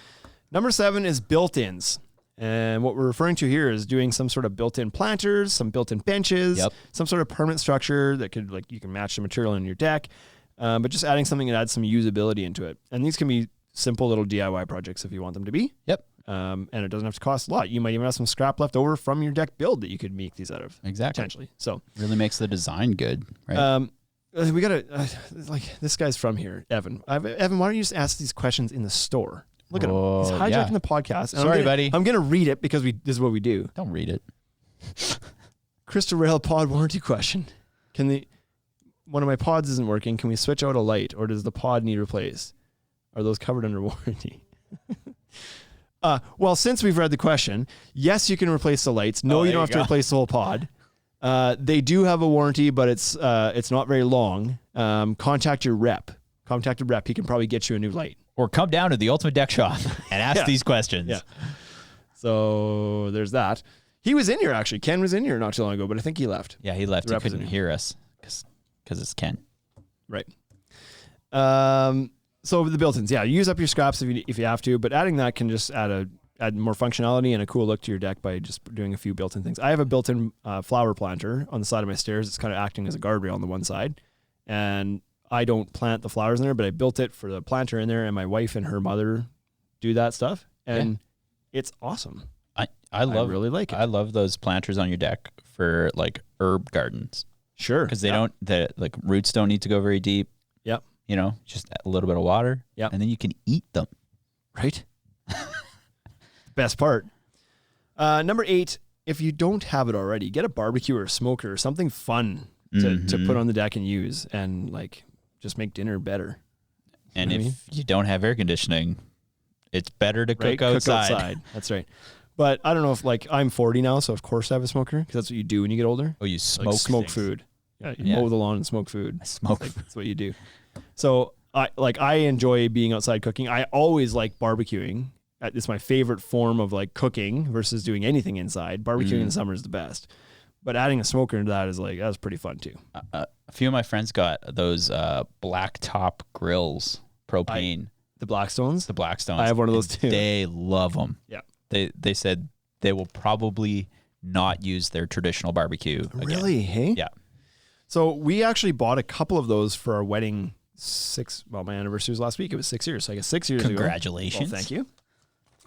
Number 7 is built-ins. And what we're referring to here is doing some sort of built-in planters, some built-in benches, Yep. some sort of permanent structure that could, like, you can match the material in your deck, but just adding something that adds some usability into it. And these can be simple little DIY projects if you want them to be. Yep. And it doesn't have to cost a lot. You might even have some scrap left over from your deck build that you could make these out of. Exactly. Potentially. So Really makes the design good, right? we got to, like, this guy's from here, Evan. Evan, why don't you just ask these questions in the store? Look at him. He's hijacking yeah. the podcast. And Sorry, buddy. I'm going to read it because this is what we do. Don't read it. Crystal Rail pod warranty question. One of my pods isn't working. Can we switch out a light, or does the pod need replaced? Are those covered under warranty? Well, since we've read the question, yes, you can replace the lights. No, you don't have to replace the whole pod. They do have a warranty, but it's not very long. Contact your rep. Contact a rep. He can probably get you a new light. Or come down to the Ultimate Deck Shop and ask Yeah. these questions. Yeah. So there's that. He was in here, actually. Ken was in here not too long ago, but I think he left. Yeah, he left. The He couldn't representative. hear us because it's Ken. Right. So the built-ins, yeah, use up your scraps if you have to, but adding that can just add more functionality and a cool look to your deck by just doing a few built-in things. I have a built-in flower planter on the side of my stairs. It's kind of acting as a guardrail on the one side, and I don't plant the flowers in there, but I built it for the planter in there, and my wife and her mother do that stuff, and it's awesome. I really like it. I love those planters on your deck for like herb gardens Sure. because the roots don't need to go very deep. Yep. You know, just a little bit of water. Yep. And then you can eat them. Right? Best part. Number 8, if you don't have it already, get a barbecue or a smoker or something fun to put on the deck and use, and like just make dinner better. And You know what I if you don't have air conditioning, it's better to cook outside. That's right. But I don't know if, like, I'm 40 now, so of course I have a smoker because that's what you do when you get older. Oh, you Like, smoke smoke things. food. Yeah, you mow the lawn and smoke food. I smoke. That's what you do. So I enjoy being outside cooking. I always like barbecuing. It's my favorite form of like cooking versus doing anything inside. Barbecuing in the summer is the best. But adding a smoker into that is that's pretty fun too. A few of my friends got those black top grills, propane. The Blackstones. The Blackstones. I have one of those and too. They love them. Yeah. They said they will probably not use their traditional barbecue again. Really? Hey? Yeah. So we actually bought a couple of those for our wedding. My anniversary was last week. It was 6 years. So I guess 6 years ago. Congratulations. Well, thank you.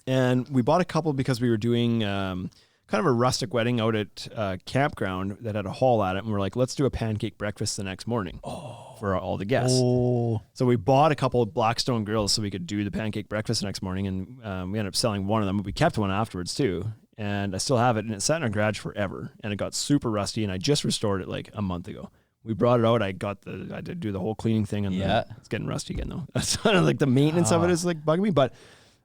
And we bought a couple because we were doing kind of a rustic wedding out at a campground that had a hall at it. And we're like, let's do a pancake breakfast the next morning for all the guests. Oh. So we bought a couple of Blackstone grills so we could do the pancake breakfast the next morning. And we ended up selling one of them. But we kept one afterwards too. And I still have it. And it sat in our garage forever. And it got super rusty. And I just restored it like a month ago. We brought it out. I had to do the whole cleaning thing. And it's getting rusty again though. That's kind of like the maintenance of it is like bugging me. But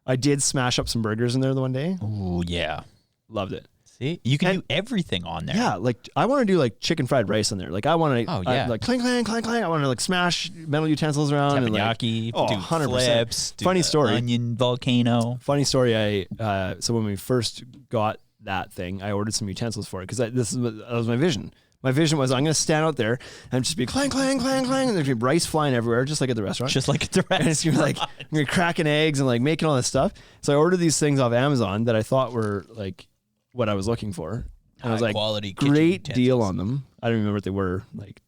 I did smash up some burgers in there the one day. Oh, yeah. Loved it. See? You can do everything on there. Yeah, like I want to do like chicken fried rice on there. Like I want to, like clang, clang, clang, clang. I want to like smash metal utensils around and like, Teppanyaki, do 100%. flips, do Funny the story. onion volcano. Funny story. So when we first got that thing, I ordered some utensils for it because that was my vision. My vision was I'm going to stand out there and just be clang, clang, clang, clang. And there's going to be rice flying everywhere, just like at the restaurant. Just like at the restaurant. And it's going to be like, I'm going to be cracking eggs and like making all this stuff. So I ordered these things off Amazon that I thought were like what I was looking for. And I was like, quality great deal on them. I don't remember what they were, like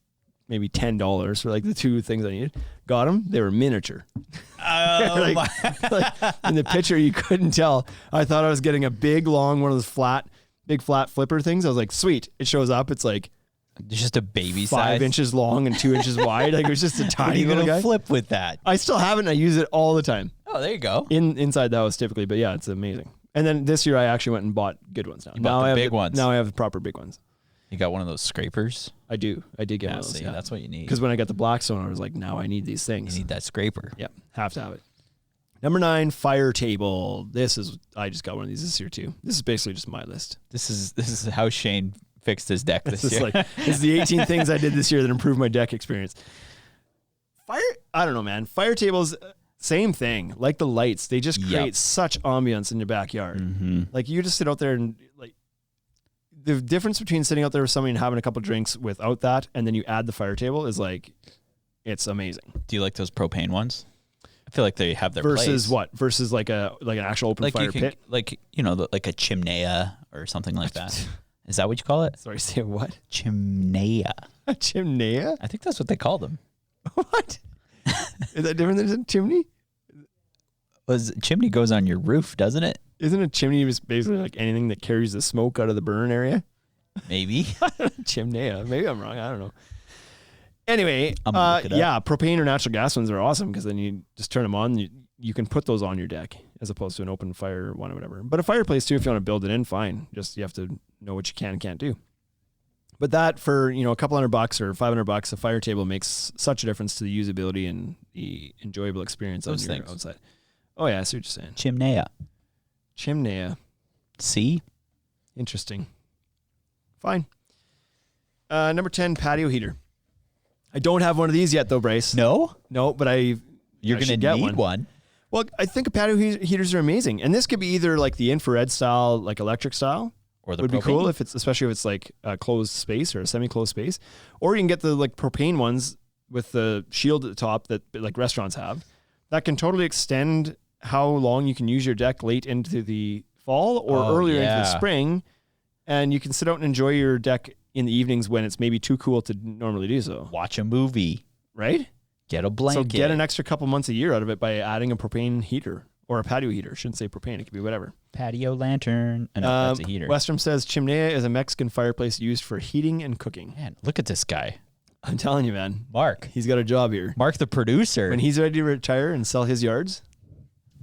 maybe $10 for like the 2 things I needed. Got them. They were miniature. Oh, like, in the picture, you couldn't tell. I thought I was getting a big, long, one of those big flat flipper things. I was like, sweet. It shows up. It's like just a baby 5 size. inches long and 2 inches wide. Like it was just a tiny little guy. Flip with that. I still have it and I use it all the time. Oh, there you go. Inside the house typically, but yeah, it's amazing. And then this year I actually went and bought good ones now. You bought the big ones. Now I have the proper big ones. You got one of those scrapers? I do. I did get one of those. See, Yeah. that's what you need. Because when I got the Blackstone, I was like, now I need these things. You need that scraper. Yep. Have to have it. Number 9, fire table. I just got one of these this year too. This is basically just my list. This is how Shane fixed his deck this year. This is the 18 things I did this year that improved my deck experience. I don't know, man. Fire tables, same thing. Like the lights, they just create such ambiance in your backyard. Mm-hmm. Like you just sit out there and like the difference between sitting out there with somebody and having a couple drinks without that, and then you add the fire table is like, it's amazing. Do you like those propane ones? I feel like they have their versus place. what? Versus like an actual open fire pit? Like, like a chimnea or something like that. Is that what you call it? Sorry, say what? Chimnea. A chimnea? I think that's what they call them. What? Is that different than a chimney? Chimney goes on your roof, doesn't it? Isn't a chimney just basically like anything that carries the smoke out of the burn area? Maybe. Chimnea. Maybe I'm wrong. I don't know. Anyway, yeah, propane or natural gas ones are awesome because then you just turn them on. You can put those on your deck as opposed to an open fire one or whatever. But a fireplace too, if you want to build it in, fine. Just you have to know what you can and can't do. But that for a couple $100 or $500, a fire table makes such a difference to the usability and the enjoyable experience on your outside. Oh yeah, I see what you're saying. Chimnea. See? Interesting. Fine. Number 10, patio heater. I don't have one of these yet though, Bryce. No, but you're going to need one. Well, I think patio heaters are amazing, and this could be either like the infrared style, like electric style, or the would propane. Be cool especially if it's like a closed space or a semi-closed space, or you can get the like propane ones with the shield at the top that like restaurants have. That can totally extend how long you can use your deck late into the fall or earlier into the spring, and you can sit out and enjoy your deck in the evenings when it's maybe too cool to normally do so. Watch a movie, right? Get a blanket. So get an extra couple months a year out of it by adding a propane heater or a patio heater. Shouldn't say propane. It could be whatever. Patio lantern. No, that's a heater. Westrom says chimnea is a Mexican fireplace used for heating and cooking. Man, look at this guy. I'm telling you, man. Mark. He's got a job here. Mark, the producer. When he's ready to retire and sell his yards,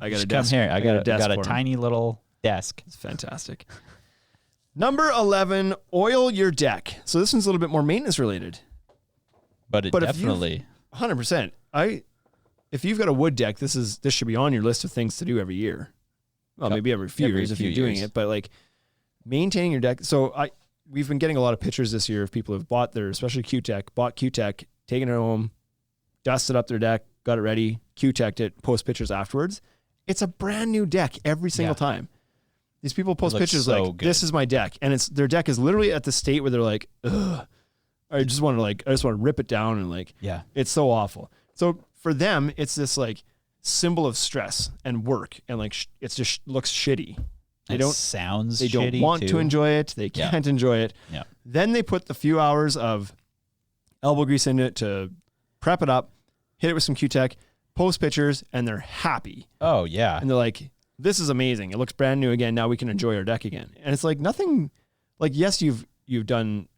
I got a desk. Come here. I got a for tiny little desk. It's fantastic. Number 11, oil your deck. So this one's a little bit more maintenance related. But definitely 100%. If you've got a wood deck, this should be on your list of things to do every year. Well, maybe every few years if you're doing it, but like maintaining your deck. So we've been getting a lot of pictures this year of people who've bought especially Q-Tech, taken it home, dusted up their deck, got it ready, Q-Teched it, post pictures afterwards. It's a brand new deck every single time. These people post pictures so like, good. This is my deck. And their deck is literally at the state where they're like, ugh, I just want to rip it down and like, it's so awful. So for them, it's this like symbol of stress and work. And like, it just looks shitty. They don't want to enjoy it. They can't enjoy it. Yeah. Then they put the few hours of elbow grease in it to prep it up, hit it with some Q-Tech, post pictures, and they're happy. Oh yeah. And they're like, this is amazing. It looks brand new again. Now we can enjoy our deck again. And it's like nothing, like, yes, you've done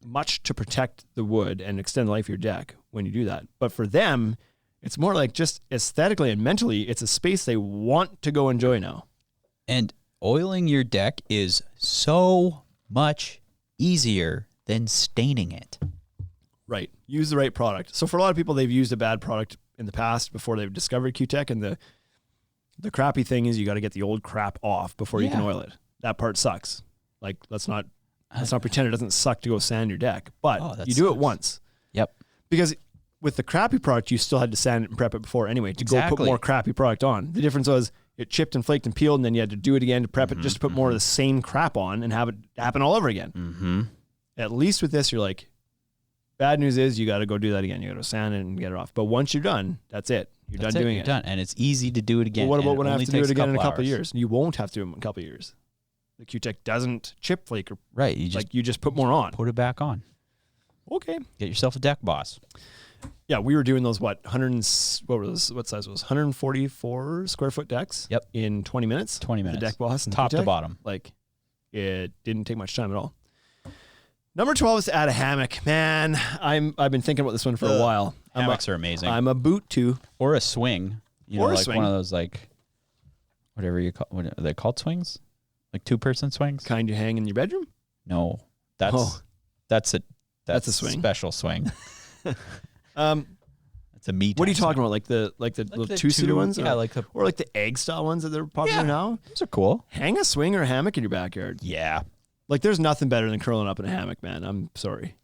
much to protect the wood and extend the life of your deck when you do that. But for them, it's more like just aesthetically and mentally, it's a space they want to go enjoy now. And oiling your deck is so much easier than staining it. Right. Use the right product. So for a lot of people, they've used a bad product in the past before they've discovered Q-Tech, and the crappy thing is you got to get the old crap off before you can oil it. That part sucks. Like, let's not pretend it doesn't suck to go sand your deck, but you do it once. Yep. Because with the crappy product, you still had to sand it and prep it before anyway to go put more crappy product on. The difference was it chipped and flaked and peeled, and then you had to do it again to prep it just to put more of the same crap on and have it happen all over again. Mm-hmm. At least with this, you're like, bad news is you got to go do that again. You got to sand it and get it off. But once you're done, that's it. You're done doing it. You're done. And it's easy to do it again. Well, what about when I have to do it again in a couple of hours? years? You won't have to do it in a couple of years. The Q-Tech doesn't chip flake. Right. You just put more on. Put it back on. Okay. Get yourself a deck boss. Yeah, we were doing those, what size was 144 square foot decks? Yep. In 20 minutes? 20 minutes. The deck boss. And Top to Q-Tech. bottom. Like, it didn't take much time at all. Number 12 is to add a hammock. Man, I've been thinking about this one for a while. Hammocks are amazing. I'm a boot too. Or a swing. Or a like swing. one of those, like, whatever you call, what are they called, swings? Like 2-person swings? Kind you hang in your bedroom? No. That's a swing. Special swing. It's a meat. What are you talking about? Like the little the 2-seater ones? Yeah, or like the egg style ones that they're popular now? Those are cool. Hang a swing or a hammock in your backyard. Yeah. Like, there's nothing better than curling up in a hammock, man. I'm sorry.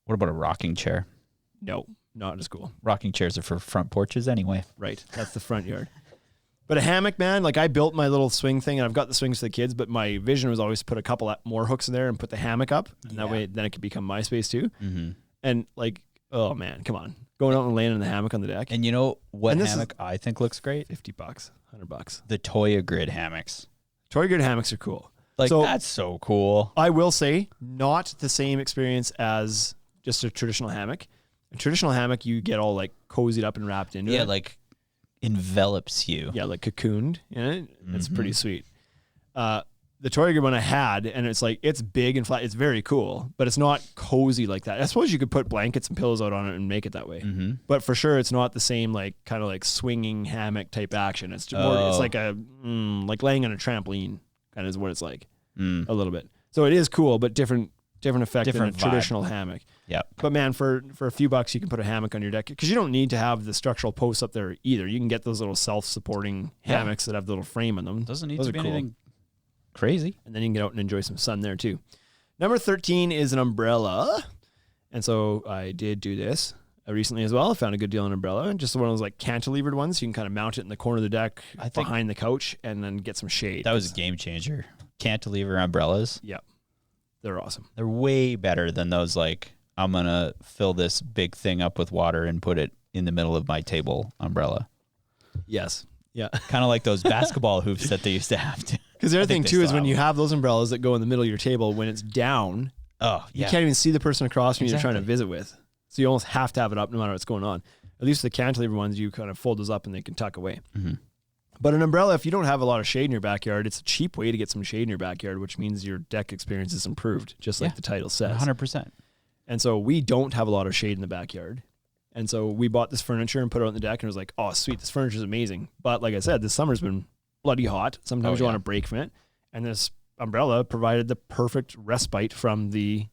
What about a rocking chair? No, not as cool. Rocking chairs are for front porches anyway. Right. That's the front yard. But a hammock, man, like I built my little swing thing and I've got the swings for the kids, but my vision was always to put a couple more hooks in there and put the hammock up. And that way then it could become my space too. Mm-hmm. And like, oh man, come on. Going out and laying in the hammock on the deck. And you know what hammock I think looks great? $50, $100. The Toya Grid hammocks. Toya Grid hammocks are cool. Like, that's so cool. I will say, not the same experience as just a traditional hammock. A traditional hammock, you get all like cozied up and wrapped into it. Yeah, like envelops you. Yeah, like cocooned in it. It's pretty sweet. The Toya Grid one I had, and it's like, it's big and flat. It's very cool, but it's not cozy like that. I suppose you could put blankets and pillows out on it and make it that way. Mm-hmm. But for sure, it's not the same, like, kind of like swinging hammock type action. It's just more, it's like like laying on a trampoline kind of is what it's like a little bit. So it is cool, but different effect than a traditional hammock. Yeah. But man, for a few bucks, you can put a hammock on your deck because you don't need to have the structural posts up there either. You can get those little self-supporting hammocks that have the little frame on them. Doesn't need Those to are be cool. anything crazy. And then you can get out and enjoy some sun there too. Number 13 is an umbrella. And so I did do this recently as well. I found a good deal on an umbrella. Just one of those like cantilevered ones. You can kind of mount it in the corner of the deck behind the couch and then get some shade. That was a game changer. Cantilever umbrellas. Yeah. They're awesome. They're way better than those, like, I'm going to fill this big thing up with water and put it in the middle of my table umbrella. Yes. Yeah. Kind of like those basketball hoops that they used to have to. Because the other thing too is when you have those umbrellas that go in the middle of your table, when it's down, you can't even see the person across from you you're trying to visit with. So you almost have to have it up no matter what's going on. At least the cantilever ones, you kind of fold those up and they can tuck away. Mm-hmm. But an umbrella, if you don't have a lot of shade in your backyard, it's a cheap way to get some shade in your backyard, which means your deck experience is improved, just like the title says. 100%. And so we don't have a lot of shade in the backyard. And so we bought this furniture and put it on the deck and it was like, oh, sweet, this furniture is amazing. But like I said, this summer's been bloody hot. Sometimes you want to break from it. And this umbrella provided the perfect respite from the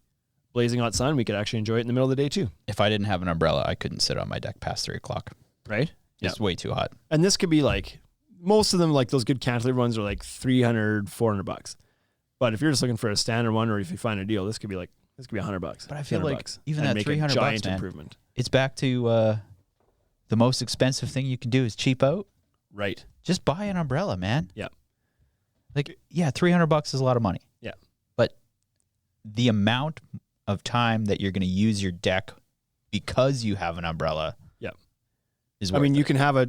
blazing hot sun. We could actually enjoy it in the middle of the day too. If I didn't have an umbrella, I couldn't sit on my deck past 3 o'clock. Right? It's way too hot. And this could be like, most of them, like those good cantilever ones, are like $300, $400. But if you're just looking for a standard one, or if you find a deal, this could be $100. But I feel like bucks, even that make $300, a giant man, improvement. It's back to the most expensive thing you can do is cheap out. Right. Just buy an umbrella, man. Yeah. Like, yeah, $300 is a lot of money. Yeah. But the amount of time that you're going to use your deck because you have an umbrella. Yeah. Is worth it. you can have a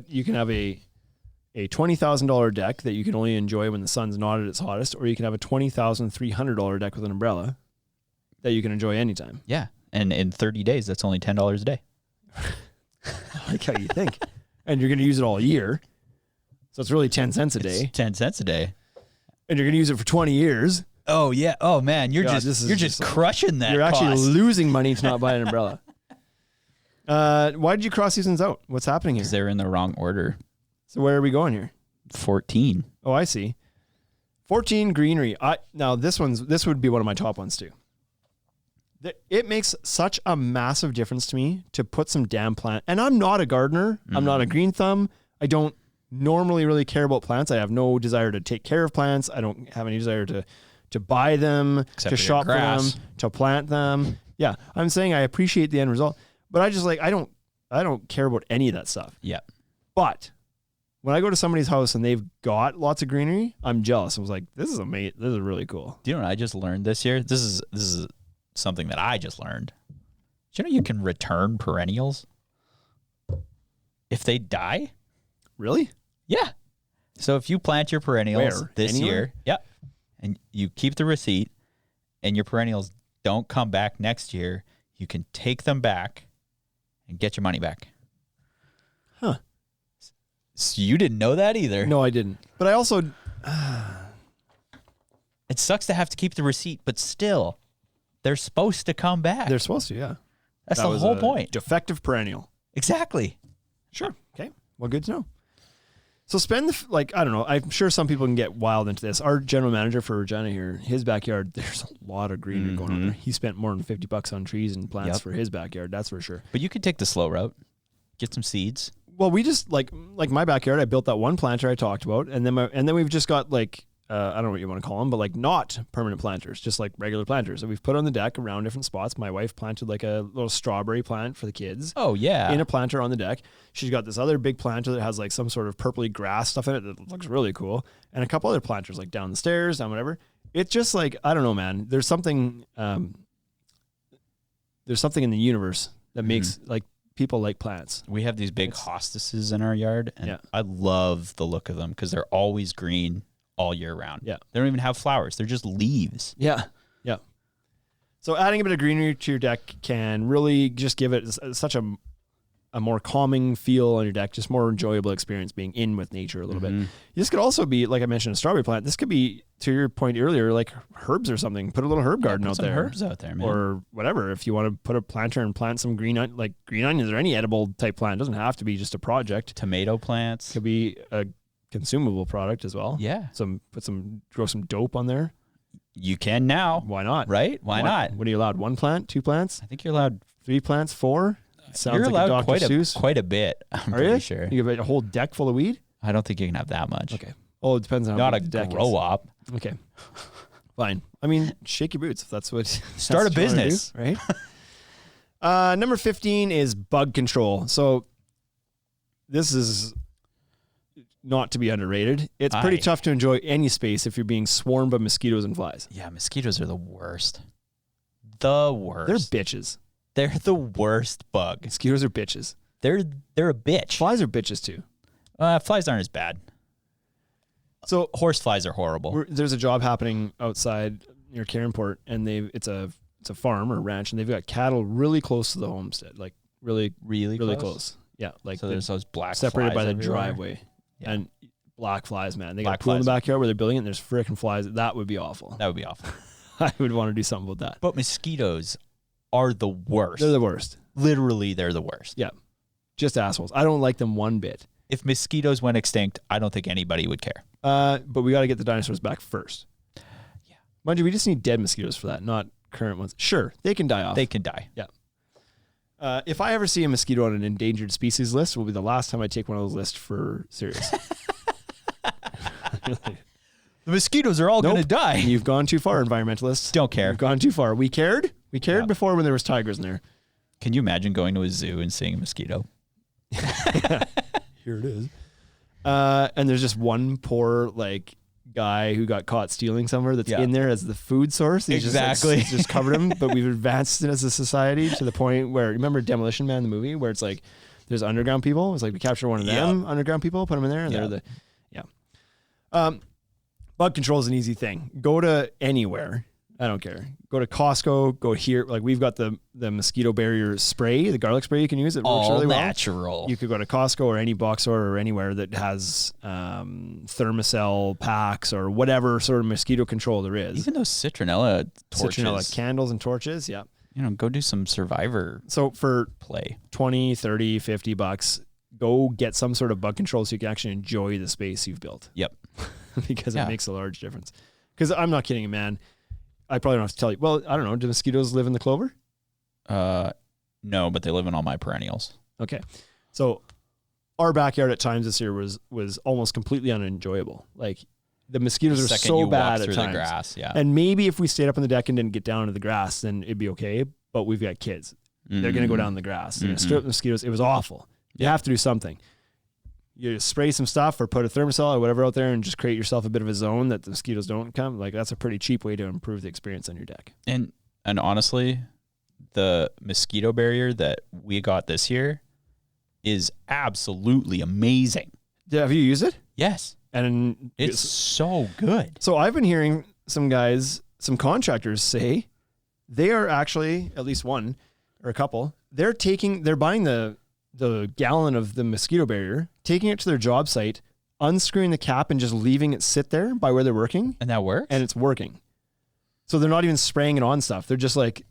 $20,000 deck that you can only enjoy when the sun's not at its hottest, or you can have a $20,300 deck with an umbrella that you can enjoy anytime. Yeah. And in 30 days, that's only $10 a day. I like how you think. And you're going to use it all year. So it's really 10 cents a day. It's 10 cents a day. And you're going to use it for 20 years. Oh, yeah. Oh, man. You're just crushing that. You're actually cost. losing money to not buy an umbrella. Why did you cross these ones out? What's happening here? Because they're in the wrong order. So where are we going here? 14. Oh, I see. 14 greenery. Now this would be one of my top ones too. It makes such a massive difference to me to put some damn plant. And I'm not a gardener. Mm-hmm. I'm not a green thumb. I don't normally really care about plants. I have no desire to take care of plants. I don't have any desire to buy them, except to shop for them, to plant them. Yeah, I'm saying I appreciate the end result, but I just I don't care about any of that stuff. Yeah. But when I go to somebody's house and they've got lots of greenery, I'm jealous. I was like, this is amazing. This is really cool. Do you know what I just learned this year? This is something that I just learned. Do you know you can return perennials if they die? Really? Yeah. So if you plant your perennials Where? this Anywhere? year, yep, and you keep the receipt, and your perennials don't come back next year, you can take them back and get your money back. Huh. So you didn't know that either. No, I didn't. But I also, It sucks to have to keep the receipt, but still, they're supposed to come back. they're supposed to, yeah. That's That the was whole a point. Defective perennial. Exactly. Sure. Okay. Well, good to know. So spend I don't know. I'm sure some people can get wild into this. Our general manager for Regina here, his backyard, there's a lot of greenery going on there. He spent more than $50 on trees and plants for his backyard. That's for sure. But you could take the slow route, get some seeds. Well, we just like my backyard. I built that one planter I talked about, and then we've just got I don't know what you want to call them, but like not permanent planters, just like regular planters that we've put on the deck around different spots. My wife planted like a little strawberry plant for the kids. Oh, yeah. In a planter on the deck. She's got this other big planter that has like some sort of purpley grass stuff in it that looks really cool, and a couple other planters like down the stairs, down whatever. It's just like, I don't know, man. There's something in the universe that makes like people like plants. We have these big hospices in our yard, and Yeah. I love the look of them because they're always green all year round. Yeah. They don't even have flowers. They're just leaves. Yeah. Yeah. So adding a bit of greenery to your deck can really just give it such a more calming feel on your deck, just more enjoyable experience being in with nature a little bit. This could also be, like I mentioned, a strawberry plant. This could be, to your point earlier, like herbs or something. Put a little herb garden out some there. herbs out there, man. Or whatever. If you want to put a planter and plant some green onions or any edible type plant. It doesn't have to be just a project. Tomato plants. It could be a consumable product as well. Yeah. Grow some dope on there. You can now. Why not? Right? Why not? What are you allowed? 1 plant? 2 plants? I think you're allowed. 3 plants? 4? Sounds You're like allowed a Dr. Seuss. quite a bit. I'm Are pretty you? sure. You have a whole deck full of weed? I don't think you can have that much. Okay. Oh, it depends on how Not a big the deck grow is. up. Okay. Fine. I mean, shake your boots if that's what. Start a that's what you wanna business. do, right? Number 15 is bug control. So this is not to be underrated. It's pretty tough to enjoy any space if you're being swarmed by mosquitoes and flies. Yeah, mosquitoes are the worst. The worst. They're bitches. They're the worst bug. Mosquitoes are bitches. They're a bitch. Flies are bitches too. Flies aren't as bad. So Horse flies are horrible. there's a job happening outside near Carenport, and it's a farm or ranch, and they've got cattle really close to the homestead, like really close. Yeah, like So there's those black separated flies by the everywhere. driveway. Yeah. And black flies, man. They got Black a pool in the flies. backyard where they're building it, and there's frickin' flies. That would be awful. That would be awful. I would want to do something about that. But mosquitoes are the worst. They're the worst. Literally, they're the worst. Yeah. Just assholes. I don't like them one bit. If mosquitoes went extinct, I don't think anybody would care. But we got to get the dinosaurs back first. Yeah. Mind you, we just need dead mosquitoes for that, not current ones. Sure, they can die off. They can die. Yeah. If I ever see a mosquito on an endangered species list, will be the last time I take one of those lists for serious. The mosquitoes are all Nope. going to die. You've gone too far, environmentalists. Don't care. You've gone too far. We cared. We cared before when there was tigers in there. Can you imagine going to a zoo and seeing a mosquito? Here it is. And there's just one poor guy who got caught stealing somewhere that's in there as the food source. He's Exactly. just covered him. But we've advanced it as a society to the point where, remember Demolition Man, the movie, where it's like there's underground people. It's like we capture one of them underground people, put them in there, and they're bug control is an easy thing. Go to anywhere. I don't care. Go to Costco. Go here. Like we've got the mosquito barrier spray, the garlic spray you can use. It works All really well. natural. You could go to Costco or any box store or anywhere that has Thermacell packs or whatever sort of mosquito control there is. Even those citronella torches. Citronella candles and torches. Yeah. Go do some Survivor So for play. 20, 30, $50, go get some sort of bug control so you can actually enjoy the space you've built. Yep. Because it makes a large difference. Because I'm not kidding you, man. I probably don't have to tell you. Well, I don't know. Do mosquitoes live in the clover? No, but they live in all my perennials. Okay. So our backyard at times this year was almost completely unenjoyable. Like the mosquitoes are Second so you bad walk at through times. the grass, yeah. And maybe if we stayed up on the deck and didn't get down to the grass, then it'd be okay. But we've got kids. They're going to go down the grass. They're going to strip the mosquitoes. It was awful. You have to do something. You spray some stuff or put a Thermacell or whatever out there and just create yourself a bit of a zone that the mosquitoes don't come. Like that's a pretty cheap way to improve the experience on your deck. And And honestly, the mosquito barrier that we got this year is absolutely amazing. Have you used it? Yes. And It's so good. So I've been hearing some contractors say they are actually, at least one or a couple, they're buying the gallon of the mosquito barrier, taking it to their job site, unscrewing the cap and just leaving it sit there by where they're working. And that works? And it's working. So they're not even spraying it on stuff. They're just like,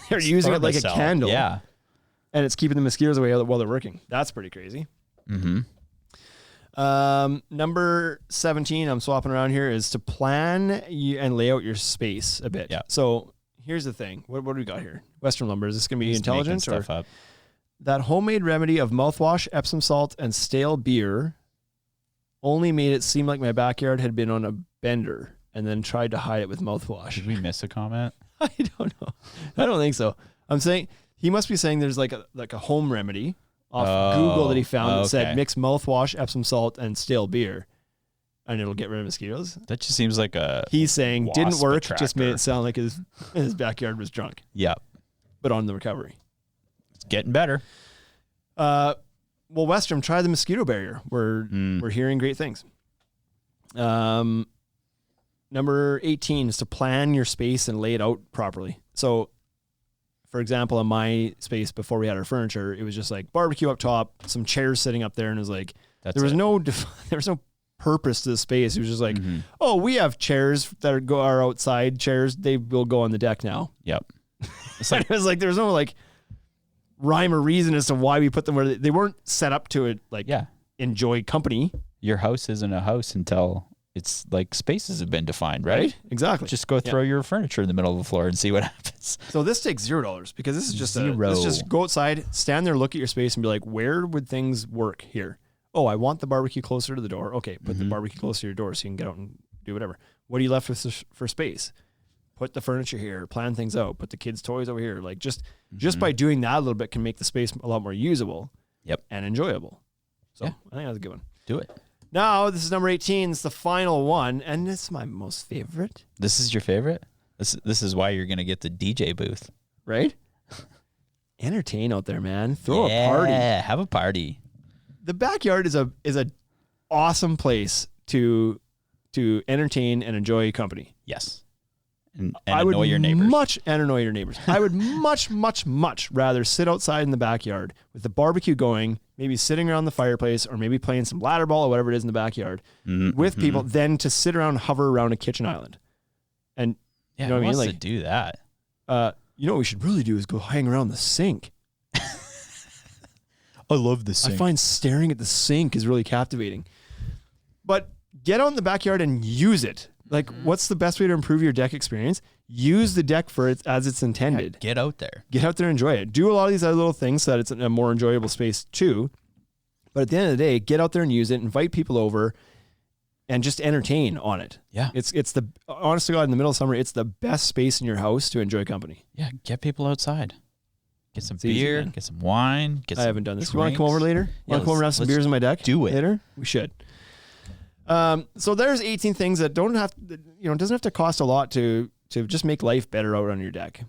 they're using it like a candle. Yeah. And it's keeping the mosquitoes away while they're working. That's pretty crazy. Mm-hmm. Number 17, I'm swapping around here, is to plan and lay out your space a bit. Yeah. So here's the thing. What do we got here? Western Lumber. Is this going to be Just intelligent? making stuff up. That homemade remedy of mouthwash, Epsom salt, and stale beer only made it seem like my backyard had been on a bender and then tried to hide it with mouthwash. Did we miss a comment? I don't know. I don't think so. I'm saying he must be saying there's like a home remedy off Google that he found that said mix mouthwash, Epsom salt, and stale beer, and it'll get rid of mosquitoes. That just seems like a He's saying didn't wasp work, attractor. just made it sound like his backyard was drunk, Yeah. but on the recovery. It's getting better. Well, Westrom, try the mosquito barrier. We're hearing great things. Number 18 is to plan your space and lay it out properly. So, for example, in my space before we had our furniture, it was just like barbecue up top, some chairs sitting up there, and it was like there was no purpose to the space. It was just like, oh, we have chairs that are outside chairs. They will go on the deck now. Yep. It's like it was like there's no like rhyme or reason as to why we put them where they weren't set up to enjoy company. Your house isn't a house until it's like spaces have been defined, right? Exactly. Just go throw your furniture in the middle of the floor and see what happens. So this takes $0 because this is just Zero. let's just go outside, stand there, look at your space, and be like, where would things work here? Oh, I want the barbecue closer to the door. Okay, put the barbecue closer to your door so you can get out and do whatever. What are you left with for space? Put the furniture here, plan things out, put the kids' toys over here. Like just by doing that a little bit can make the space a lot more usable. Yep. And enjoyable. So Yeah. I think that's a good one. Do it. Now, this is number 18. It's the final one, and it's my most favorite. This is your favorite? This is why you're going to get the DJ booth. Right? Entertain out there, man. Throw a party. Yeah, have a party. The backyard is a awesome place to entertain and enjoy company. Yes. And I would annoy your neighbors. annoy your neighbors. I would much rather sit outside in the backyard with the barbecue going, maybe sitting around the fireplace or maybe playing some ladder ball or whatever it is in the backyard with people than to sit around and hover around a kitchen island. And Yeah, you know what I mean? wants Like, to do that? you know what we should really do is go hang around the sink. I love the sink. I find staring at the sink is really captivating. But get out in the backyard and use it. Like, what's the best way to improve your deck experience? Use the deck for it as it's intended. Get out there. Get out there and enjoy it. Do a lot of these other little things so that it's a more enjoyable space too. But at the end of the day, get out there and use it. Invite people over and just entertain on it. Yeah. It's the, honest to God, in the middle of summer, it's the best space in your house to enjoy company. Yeah, get people outside. Get some easy, beer, man. get some wine. I haven't done this. You want to come over later? Yeah, Want to come over and have some let's beers in my deck? do it. Later? We should. So there's 18 things that don't have, it doesn't have to cost a lot to just make life better out on your deck.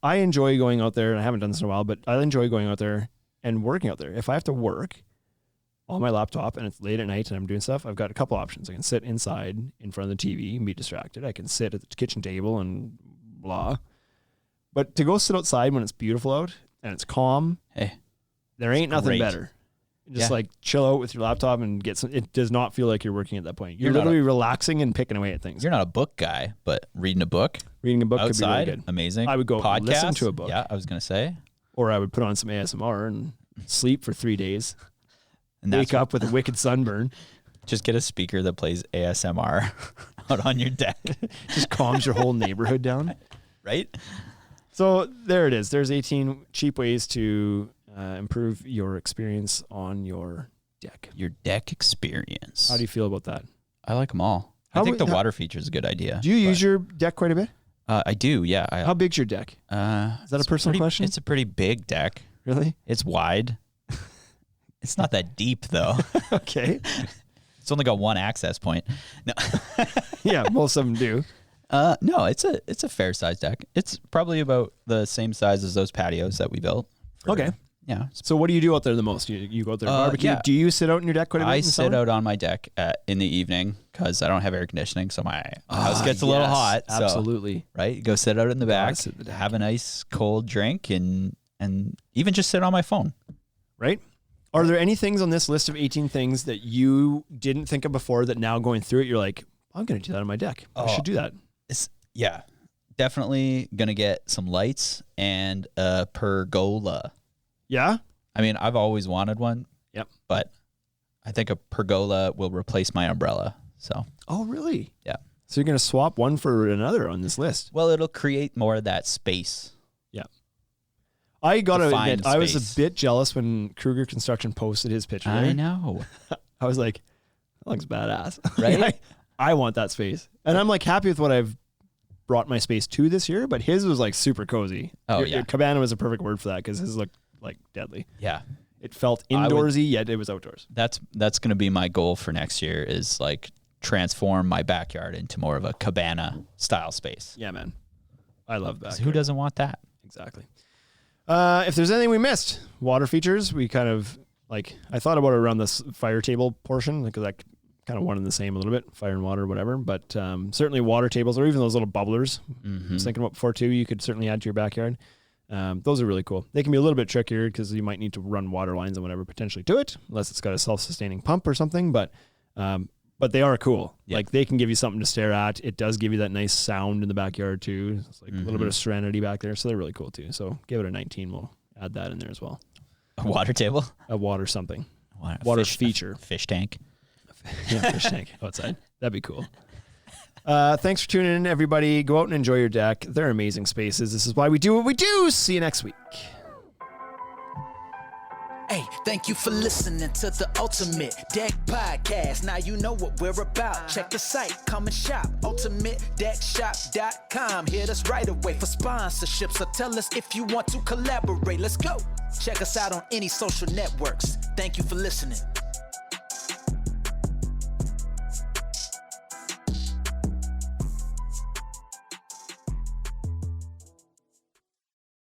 I enjoy going out there, and I haven't done this in a while, but I enjoy going out there and working out there. If I have to work on my laptop and it's late at night and I'm doing stuff, I've got a couple options. I can sit inside in front of the TV and be distracted. I can sit at the kitchen table and blah. But to go sit outside when it's beautiful out and it's calm, Hey, there ain't nothing great. better. Just Yeah. like chill out with your laptop and get some. It does not feel like you're working at that point. You're You're not literally relaxing and picking away at things. you're not a book guy, but reading a book Reading a book could be outside, really good. amazing. I would go Podcast, listen to a book. Yeah, I was going to say. Or I would put on some ASMR and sleep for 3 days. And Wake up with a wicked sunburn. Just get a speaker that plays ASMR out on your deck, Just calms your whole neighborhood down. right? So there it is. There's 18 cheap ways to improve your experience on your deck. Your deck experience. How do you feel about that? I like them all. How I think mu- the how- water feature is a good idea. Do you use your deck quite a bit? I do, yeah. How big's your deck? Is that a personal question? It's a pretty big deck. Really? It's wide. It's not that deep, though. Okay. It's only got one access point. No. Yeah, most of them do. No, it's a fair size deck. It's probably about the same size as those patios that we built. Okay. Yeah. So what do you do out there the most? You go out there barbecue? Yeah. Do you sit out in your deck quite a bit? I sit out on my deck in the evening because I don't have air conditioning, so my house gets a little hot. So, Absolutely. right? You go sit out in the back, sit in the deck. have a nice cold drink, and even just sit on my phone. Right? Are there any things on this list of 18 things that you didn't think of before that now going through it, you're like, I'm going to do that on my deck. I should do that. Yeah. Definitely going to get some lights and a pergola. Yeah? I mean, I've always wanted one. Yep. But I think a pergola will replace my umbrella. So. Oh, really? Yeah. So you're going to swap one for another on this list? Well, it'll create more of that space. Yeah. I got to admit, I was space. a bit jealous when Kruger Construction posted his picture. I there. know. I was like, that looks badass. Right? I want that space. And I'm like happy with what I've brought my space to this year, but his was like super cozy. Oh, Your cabana was a perfect word for that because his looked like deadly. Yeah. It felt indoorsy, yet it was outdoors. That's going to be my goal for next year is like transform my backyard into more of a cabana style space. Yeah, man. I love that. Who doesn't want that? Exactly. If there's anything we missed, water features, we kind of I thought about it around this fire table portion because I kind of one and the same a little bit, fire and water, whatever. But certainly water tables or even those little bubblers. I was thinking about before too, you could certainly add to your backyard. Those are really cool. They can be a little bit trickier because you might need to run water lines and whatever potentially to it, unless it's got a self-sustaining pump or something. But they are cool. Yeah. Like they can give you something to stare at. It does give you that nice sound in the backyard too. It's like a little bit of serenity back there. So they're really cool too. So give it a 19. We'll add that in there as well. A water table? A water something. Water feature. Fish tank. Yeah, fish tank outside. That'd be cool. Thanks for tuning in, everybody. Go out and enjoy your deck. They're amazing spaces. This is why we do what we do. See you next week. Hey, thank you for listening to the Ultimate Deck Podcast. Now you know what we're about. Check the site, come and shop. UltimateDeckShop.com. Hit us right away for sponsorships or tell us if you want to collaborate. Let's go. Check us out on any social networks. Thank you for listening.